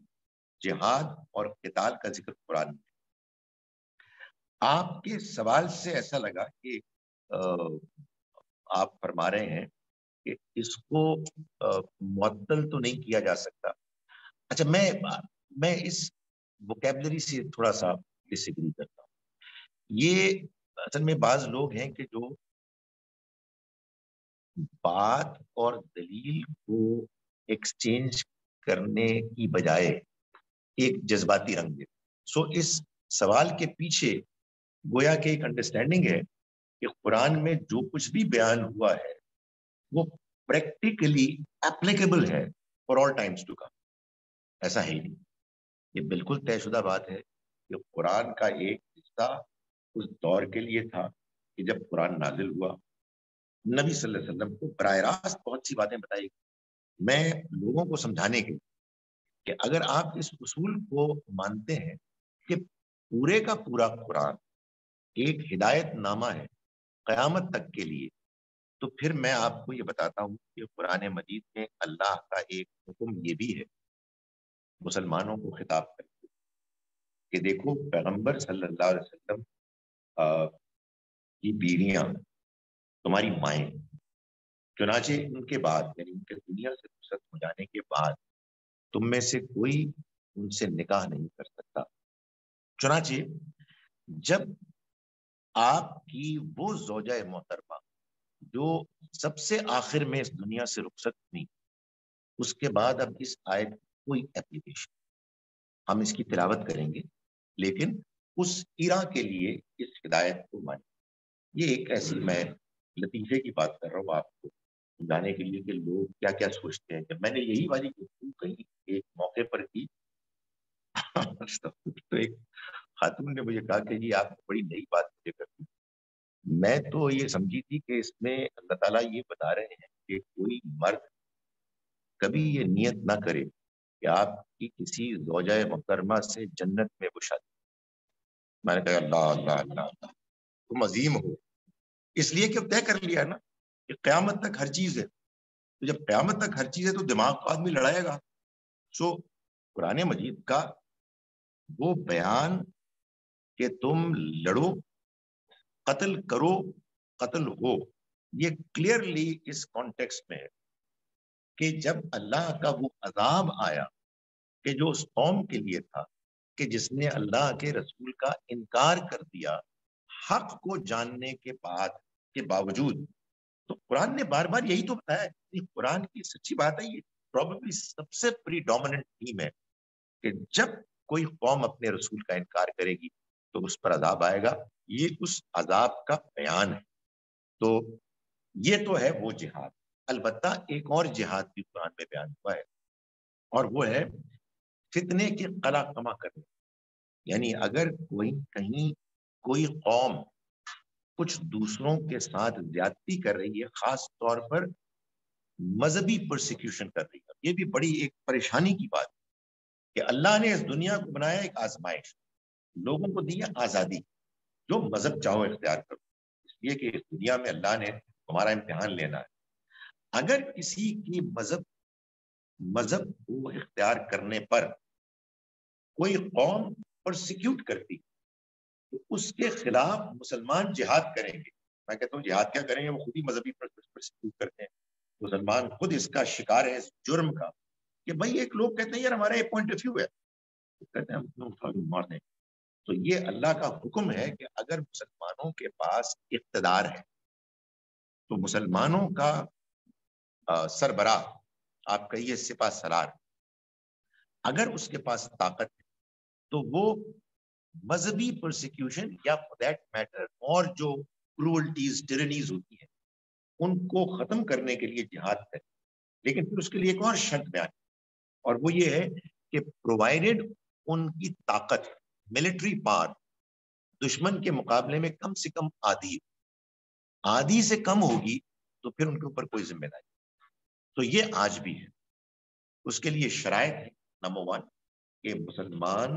جہاد اور قتال کا ذکر قرآن میں. آپ کے سوال سے ایسا لگا کہ آپ فرما رہے ہیں کہ اس کو معطل تو نہیں کیا جا سکتا. اچھا، میں اس ووکیبلری سے تھوڑا سا ڈس ایگری کرتا ہوں. یہ اصل میں بعض لوگ ہیں کہ جو بات اور دلیل کو ایکسچینج کرنے کی بجائے ایک جذباتی رنگ دے. سو اس سوال کے پیچھے گویا کہ ایک انڈرسٹینڈنگ ہے کہ قرآن میں جو کچھ بھی بیان ہوا ہے وہ پریکٹیکلی اپلیکیبل ہے for all times to come. ایسا ہے ہی نہیں. یہ بالکل طے شدہ بات ہے کہ قرآن کا ایک حصہ اس دور کے لیے تھا کہ جب قرآن نازل ہوا. نبی صلی اللہ علیہ وسلم کو براہ راست بہت سی باتیں بتائی. میں لوگوں کو سمجھانے کے کہ اگر آپ اس اصول کو مانتے ہیں کہ پورے کا پورا قرآن ایک ہدایت نامہ ہے قیامت تک کے لیے، تو پھر میں آپ کو یہ بتاتا ہوں کہ قرآن مجید میں اللہ کا ایک حکم یہ بھی ہے مسلمانوں کو خطاب کرتے کہ دیکھو پیغمبر صلی اللہ علیہ وسلم کی بیویاں تمہاری مائیں، چنانچہ ان کے بعد یعنی ان کے دنیا سے رخصت ہو جانے کے بعد تم میں سے کوئی ان سے نکاح نہیں کر سکتا. چنانچہ جب آپ کی وہ زوجہ محترمہ جو سب سے آخر میں اس دنیا سے رخصت ہوئی، اس کے بعد اب اس آیت کوئی اپلیکیشن، ہم اس کی تلاوت کریں گے لیکن اس ایرا کے لیے اس ہدایت کو مانیں. یہ ایک ایسی میں لطیفے کی بات کر رہا ہوں آپ کو سمجھانے کے لیے کہ لوگ کیا کیا سوچتے ہیں. جب میں نے یہی والی گفتگو کہیں ایک موقع پر کی تو ایک خاتون نے مجھے کہا کہ جی آپ بڑی نئی بات مجھے کرتی. میں تو یہ سمجھی تھی کہ اس میں اللہ تعالیٰ یہ بتا رہے ہیں کہ کوئی مرد کبھی یہ نیت نہ کرے کہ آپ کی کسی زوجہ محترمہ سے جنت میں وہ شادی. میں نے کہا اللہ اللہ اللہ اللہ، تم عظیم ہو. اس لیے کہ طے کر لیا نا کہ قیامت تک ہر چیز ہے. تو جب قیامت تک ہر چیز ہے تو دماغ کو آدمی لڑائے گا. سو قرآن مجید کا وہ بیان کہ تم لڑو، قتل کرو، قتل ہو، یہ کلیئرلی اس کانٹیکسٹ میں ہے کہ جب اللہ کا وہ عذاب آیا کہ جو اس قوم کے لیے تھا کہ جس نے اللہ کے رسول کا انکار کر دیا حق کو جاننے کے بعد کے باوجود. تو قرآن نے بار بار یہی تو بتایا ہے. قرآن کی سچی بات ہے، یہ پروبیبلی سب سے پریڈومیننٹ تھیم ہے کہ جب کوئی قوم اپنے رسول کا انکار کرے گی تو اس پر عذاب آئے گا. یہ اس عذاب کا بیان ہے. تو یہ تو ہے وہ جہاد. البتہ ایک اور جہاد بھی قرآن میں بیان ہوا ہے اور وہ ہے فتنے کی قلع کما کرنے. یعنی اگر کہیں کوئی قوم کچھ دوسروں کے ساتھ زیادتی کر رہی ہے، خاص طور پر مذہبی پرسیکیوشن کر رہی ہے، یہ بھی بڑی ایک پریشانی کی بات ہے کہ اللہ نے اس دنیا کو بنایا ایک آزمائش، لوگوں کو دی ہے آزادی، جو مذہب چاہو اختیار کرو. اس یہ کہ اس دنیا میں اللہ نے تمہارا امتحان لینا ہے. اگر کسی کی مذہب کو اختیار کرنے پر کوئی قوم پرسیکیوٹ کرتی تو اس کے خلاف مسلمان جہاد کریں گے. میں کہتا ہوں جہاد کیا کریں گے, وہ خود ہی مذہبی پرسیکیوٹ کرتے ہیں. مسلمان خود اس کا شکار ہے, اس جرم کا, کہ بھائی ایک لوگ کہتے ہیں یار ہمارا یہ پوائنٹ آف ویو ہے, کہتے ہیں مار دیں. تو یہ اللہ کا حکم ہے کہ اگر مسلمانوں کے پاس اقتدار ہے تو مسلمانوں کا سربراہ, آپ کہیے سپہ سالار, اگر اس کے پاس طاقت ہے تو وہ مذہبی پرسیکیوشن یا فار دیٹ میٹر اور جو کرولٹیز ٹرنیز ہوتی ہیں ان کو ختم کرنے کے لیے جہاد کرے. لیکن پھر اس کے لیے ایک اور شرط بیان, اور وہ یہ ہے کہ پرووائڈیڈ ان کی طاقت, ملٹری پاور دشمن کے مقابلے میں کم سے کم آدھی سے کم ہوگی تو پھر ان کے اوپر کوئی ذمہ داری. تو یہ آج بھی ہے. اس کے لیے شرائط ہے, نمبر 1 کہ مسلمان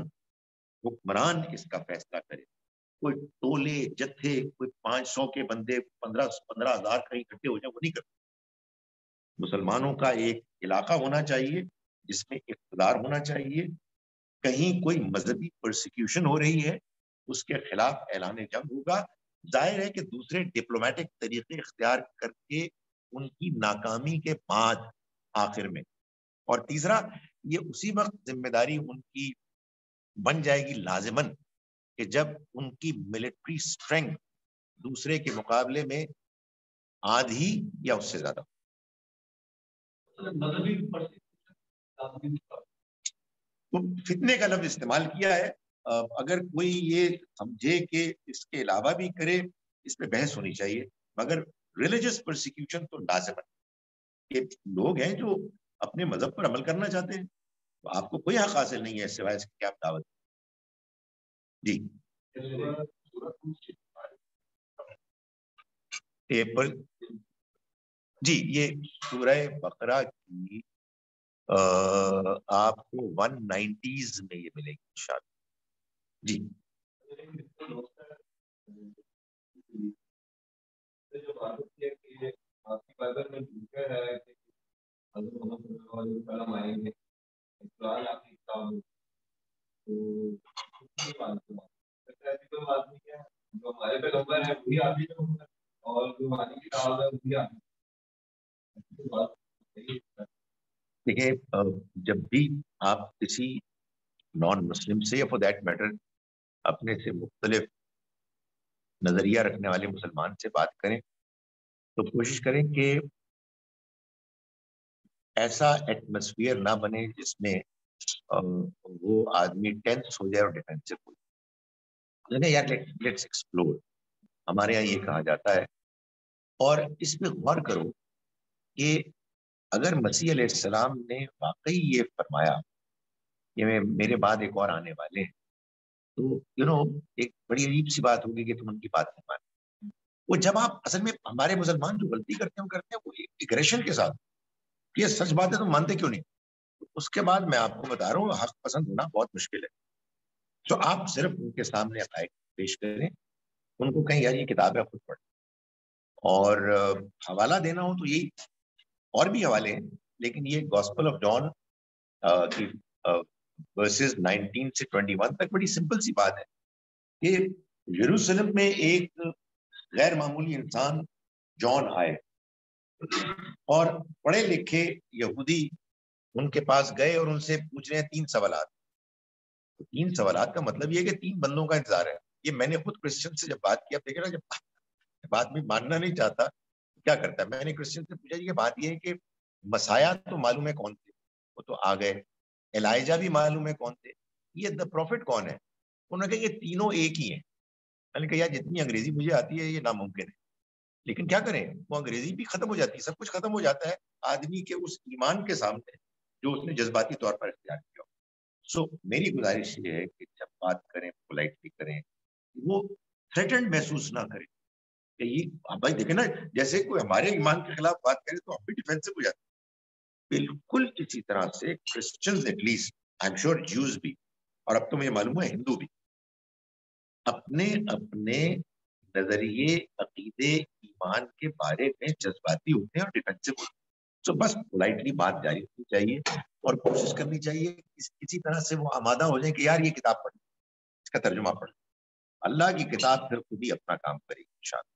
حکمران اس کا فیصلہ کرے. کوئی ٹولے جتھے, کوئی 500 کے بندے 15,000 کہیں اکٹھے ہو جائیں, وہ نہیں کرتے. مسلمانوں کا ایک علاقہ ہونا چاہیے جس میں اقتدار ہونا چاہیے. کہیں کوئی مذہبی پرسیکیوشن ہو رہی ہے اس کے خلاف اعلان جنگ ہوگا. ظاہر ہے کہ دوسرے ڈپلومیٹک طریقے اختیار کر کے ان کی ناکامی کے بعد آخر میں. اور تیسرا, یہ اسی وقت ذمہ داری ان کی بن جائے گی لازماً کہ جب ان کی ملٹری سٹرینگ دوسرے کے مقابلے میں آدھی یا اس سے زیادہ. تو فتنے کا لفظ استعمال کیا ہے. اگر کوئی یہ سمجھے کہ اس کے علاوہ بھی کرے, اس پہ بحث ہونی چاہیے. مگر ریلیجس پرسیکیوشن تو لازم ہے. کہ لوگ ہیں جو اپنے مذہب پر عمل کرنا چاہتے ہیں, تو آپ کو کوئی حق حاصل نہیں ہے سوائے اس کی آپ دعوت. جی جی, یہ سورہ بقرہ کی آپ کو 190s میں یہ ملے گی انشاءاللہ. جی دیکھیے, جب بھی آپ کسی نان مسلم سے یا فار دیٹ میٹر اپنے سے مختلف نظریہ رکھنے والے مسلمان سے بات کریں تو کوشش کریں کہ ایسا ایٹماسفیئر نہ بنے جس میں وہ آدمی ٹینس ہو جائے اور ڈیفینسو ہو جائے. یار لیٹس ایکسپلور, ہمارے یہاں یہ کہا جاتا ہے. اور اس پہ غور کرو کہ اگر مسیح علیہ السلام نے واقعی یہ فرمایا کہ میرے بعد ایک اور آنے والے ہیں, تو ایک بڑی عجیب سی بات ہوگی کہ تم ان کی بات نہیں مانتے. وہ جب آپ اصل میں ہمارے مسلمان جو غلطی کرتے ہیں وہ ایگریشن کے ساتھ, یہ سچ بات ہے, تم مانتے کیوں نہیں. اس کے بعد میں آپ کو بتا رہا ہوں حق پسند ہونا بہت مشکل ہے. تو آپ صرف ان کے سامنے عقائد پیش کریں, ان کو کہیں یار یہ کتاب ہے خود پڑھ. اور حوالہ دینا ہو تو یہی, اور بھی حوالے ہیں, لیکن یہ گاسپل آف جان کی ورسز 19 سے 21 تک بڑی سمپل سی بات ہے کہ یروشلم میں ایک غیر معمولی انسان جان آئے اور پڑھے لکھے یہودی ان کے پاس گئے اور ان سے پوچھ رہے ہیں 3 سوالات. 3 سوالات کا مطلب یہ کہ 3 بندوں کا انتظار ہے. یہ میں نے خود کرسچن سے جب بات کیا, دیکھے نا, جب آدمی ماننا نہیں چاہتا کیا کرتا ہے. میں نے کرسچن سے پوچھا, یہ بات یہ ہے کہ مسایا تو معلوم ہے کون تھے, وہ تو آ گئے. الائجہ بھی معلوم ہے کون تھے, یہ دا پروفٹ کون ہے. انہوں نے کہا یہ تینوں ایک ہی ہیں. میں نے کہا یار جتنی انگریزی مجھے آتی ہے یہ ناممکن ہے, لیکن کیا کریں, وہ انگریزی بھی ختم ہو جاتی ہے, سب کچھ ختم ہو جاتا ہے آدمی کے اس ایمان کے سامنے جو اس نے جذباتی طور پر اختیار کیا. سو میری گزارش یہ ہے کہ جب بات کریں پولائٹلی کریں, وہ تھریٹنڈ محسوس نہ کریں کہ یہ بھائی دیکھیں نا, جیسے کوئی ہمارے ایمان کے خلاف بات کرے تو ہم بھی ڈیفینسو ہو جاتے ہیں. بالکل اسی طرح سے Christians at least, I am sure Jews بھی, اور اب تو مجھے معلوم ہے ہندو بھی, اپنے نظریے عقیدے ایمان کے بارے میں جذباتی ہوتے ہیں اور ڈیفینسو ہوتے ہیں. تو بس پولائٹلی بات جاری رکھنی چاہیے اور کوشش کرنی چاہیے کسی طرح سے وہ آمادہ ہو جائیں کہ یار یہ کتاب پڑھ، اس کا ترجمہ پڑھ. اللہ کی کتاب پھر خود ہی اپنا کام کرے گی انشاءاللہ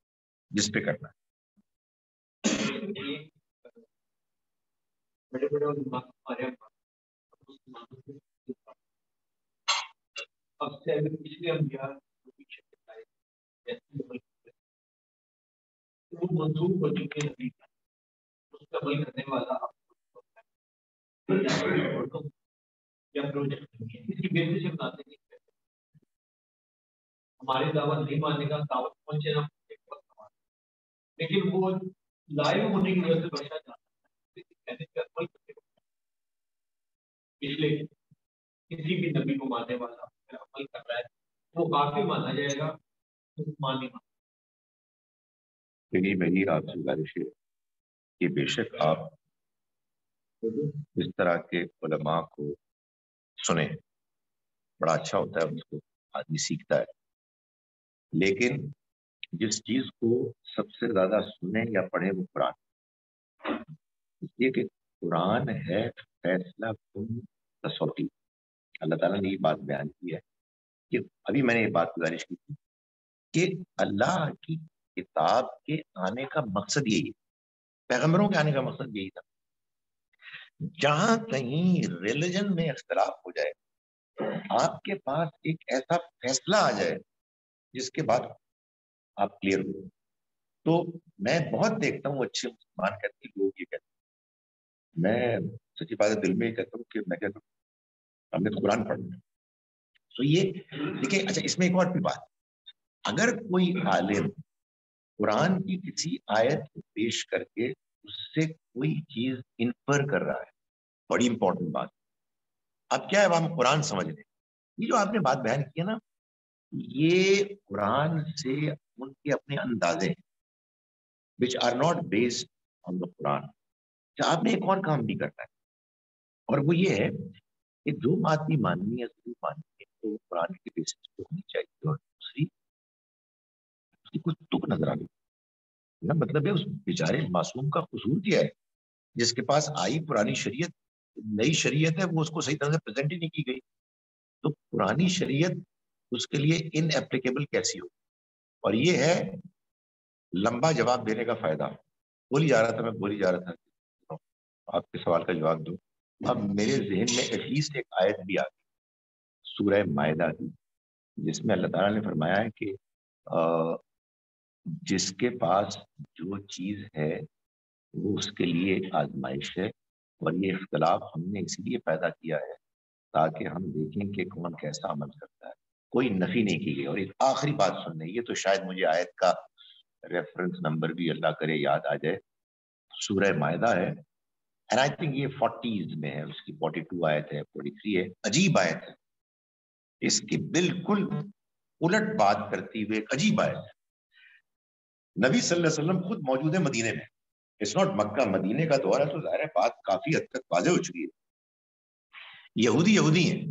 جس پہ کرنا ہے. ہماری دعوت نہیں ماننے کا دعوت پہنچے نا، لیکن وہ لائیو ہونے کی وجہ سے بچا جاتا ہے. اس لیے کسی بھی نبی کو ماننے والا عمل کر رہا ہے وہ کافی مانا جائے گا، میری آپ سے گزارش ہے کہ بے شک آپ اس طرح کے علماء کو سنیں، بڑا اچھا ہوتا ہے، اس کو آدمی سیکھتا ہے. لیکن جس چیز کو سب سے زیادہ سنیں یا پڑھیں وہ قرآن، اس لیے کہ قرآن ہے فیصلہ کن کسوٹی. اللہ تعالیٰ نے یہ بات بیان کی ہے کہ ابھی میں نے یہ بات گزارش کی تھی کہ اللہ کی کتاب کے آنے کا مقصد یہی ہے، پیغمبروں کے آنے کا مقصد یہی تھا. جہاں کہیں ریلیجن میں اختلاف ہو جائے، آپ کے پاس ایک ایسا فیصلہ آ جائے جس کے بعد آپ کلیئر ہو. تو میں بہت دیکھتا ہوں اچھے مسلمان کہتے ہیں، لوگ یہ کہتے ہیں، میں سچی بات ہے دل میں یہ کہتا ہوں کہ میں کہتا ہوں ہم نے تو قرآن پڑھنا ہے. تو یہ دیکھیں، اچھا اس میں ایک اور بھی بات، اگر کوئی عالم قرآن کی کسی آیت کو پیش کر کے اس سے کوئی چیز انفر کر رہا ہے، بڑی امپورٹنٹ بات. اب کیا ہے، ہم قرآن سمجھ لیں، یہ جو آپ نے بات بیان کی ہے نا، یہ قرآن سے ان کے اپنے اندازے which are not based on the قرآن. آپ نے ایک اور کام بھی کرنا ہے، اور وہ یہ ہے کہ جو بات بھی ماننی ہے ضرور ماننی ہے تو قرآن کے بیسس پہ ہونی چاہیے، اور دوسری اس کی کچھ تک نظر آنی نا. مطلب ہے اس بیچارے معصوم کا قصور کیا ہے، جس کے پاس آئی پرانی شریعت، نئی شریعت ہے، وہ اس کو صحیح طرح سے پریزنٹ ہی نہیں کی گئی، تو پرانی شریعت اس کے لیے ان ایپلیکیبل کیسی ہو. اور یہ ہے لمبا جواب دینے کا فائدہ. بولی جا رہا تھا آپ کے سوال کا جواب دوں. اب میرے ذہن میں ایٹ لیسٹ ایک آیت بھی آ گئی سورہ مائدہ کی، جس میں اللہ تعالیٰ نے فرمایا ہے کہ جس کے پاس جو چیز ہے وہ اس کے لیے آزمائش ہے، اور یہ اختلاف ہم نے اسی لیے پیدا کیا ہے تاکہ ہم دیکھیں کہ کون کیسا عمل کرتا ہے. کوئی نفی نہیں کی گئی. اور ایک آخری بات سننے، یہ تو شاید مجھے آیت کا ریفرنس نمبر بھی اللہ کرے یاد آ جائے، سورہ مائدہ ہے، and I think یہ 40s میں ہے، اس کی 42 آیت ہے، 43 ہے. عجیب آیت ہے، اس کی بالکل الٹ بات کرتی ہوئے ایک عجیب آیت ہے. نبی صلی اللہ علیہ وسلم خود موجود ہے مدینے میں، اٹس ناٹ مکہ، مدینے کا دور ہے، تو ظاہر ہے بات کافی حد تک واضح ہو چکی ہے. یہودی ہیں،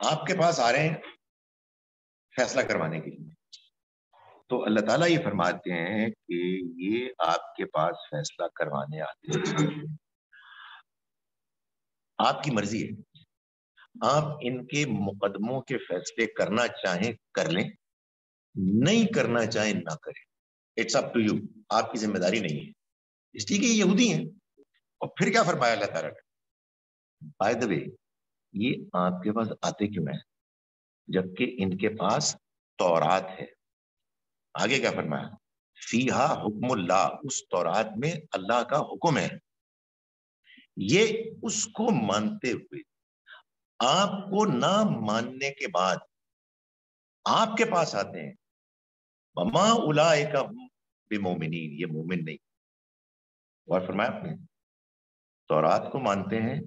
آپ کے پاس آ رہے ہیں فیصلہ کروانے کے لیے. تو اللہ تعالیٰ یہ فرماتے ہیں کہ یہ آپ کے پاس فیصلہ کروانے آتے ہیں، آپ کی مرضی ہے، آپ ان کے مقدموں کے فیصلے کرنا چاہیں کر لیں، نہیں کرنا چاہیں نہ کریں. اٹس اپ ٹو یو، آپ کی ذمہ داری نہیں ہے. اس لیے کہ یہ یہودی ہیں. اور پھر کیا فرمایا اللہ تعالیٰ نے، بائی دا وے یہ آپ کے پاس آتے کیوں ہیں جبکہ ان کے پاس تورات ہے. آگے کیا فرمایا، فیہا حکم اللہ، اس تورات میں اللہ کا حکم ہے. یہ اس کو مانتے ہوئے آپ کو نہ ماننے کے بعد آپ کے پاس آتے ہیں، وما اولئک هم بمؤمنین، یہ مومن نہیں. اور فرمایا آپ نے تورات کو مانتے ہیں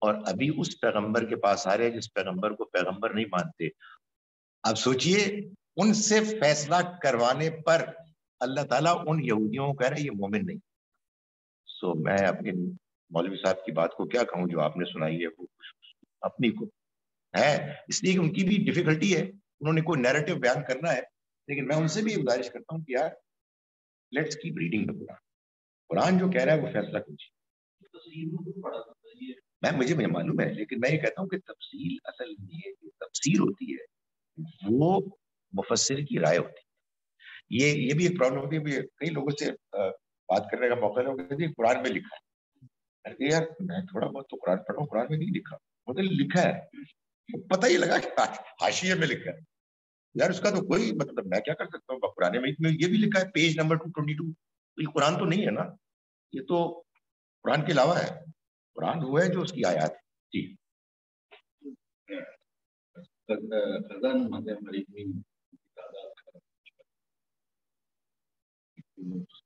اور ابھی اس پیغمبر کے پاس آ رہے ہیں جس پیغمبر کو پیغمبر نہیں مانتے. اب سوچئے ان سے فیصلہ کروانے پر اللہ تعالیٰ ان یہودیوں کو کہہ رہے ہیں یہ مومن نہیں. سو میں اپنے مولوی صاحب کی بات کو کیا کہوں، جو آپ نے سنائی ہے وہ اپنی کو ہے، اس لیے کہ ان کی بھی ڈیفیکلٹی ہے، انہوں نے کوئی نیریٹو بیان کرنا ہے لیکن میں ان سے بھی گزارش کرتا ہوں کہ یار لیٹس کیپ ریڈنگ دا قرآن. قرآن جو کہہ رہا ہے وہ فیصلہ کیجیے. مجھے معلوم ہے، لیکن میں یہ کہتا ہوں کہ تفصیل اصل یہ تفسیر ہوتی ہے وہ مفسر کی رائے ہوتی ہے. یہ بھی ایک پرابلم ہوتی ہے. کئی لوگوں سے بات کرنے کا موقع نہیں، قرآن میں لکھا ہے. یار میں تھوڑا بہت تو قرآن پڑھا ہوں، قرآن میں نہیں لکھا. مطلب لکھا ہے، پتہ ہی لگا کہ حاشیے میں لکھا ہے. یار اس کا تو کوئی مطلب میں کیا کر سکتا ہوں. قرآن میں یہ بھی لکھا ہے پیج نمبر 222. یہ قرآن تو نہیں ہے نا، یہ تو قرآن کے علاوہ ہے. قرآن وہ ہے جو اس کی آیات ہے. جی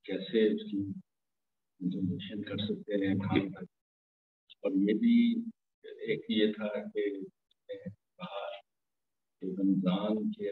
کیسے اس کی انفارمیشن کر سکتے ہیں. اور یہ بھی ایک یہ تھا کہ کہا کہ رمضان کے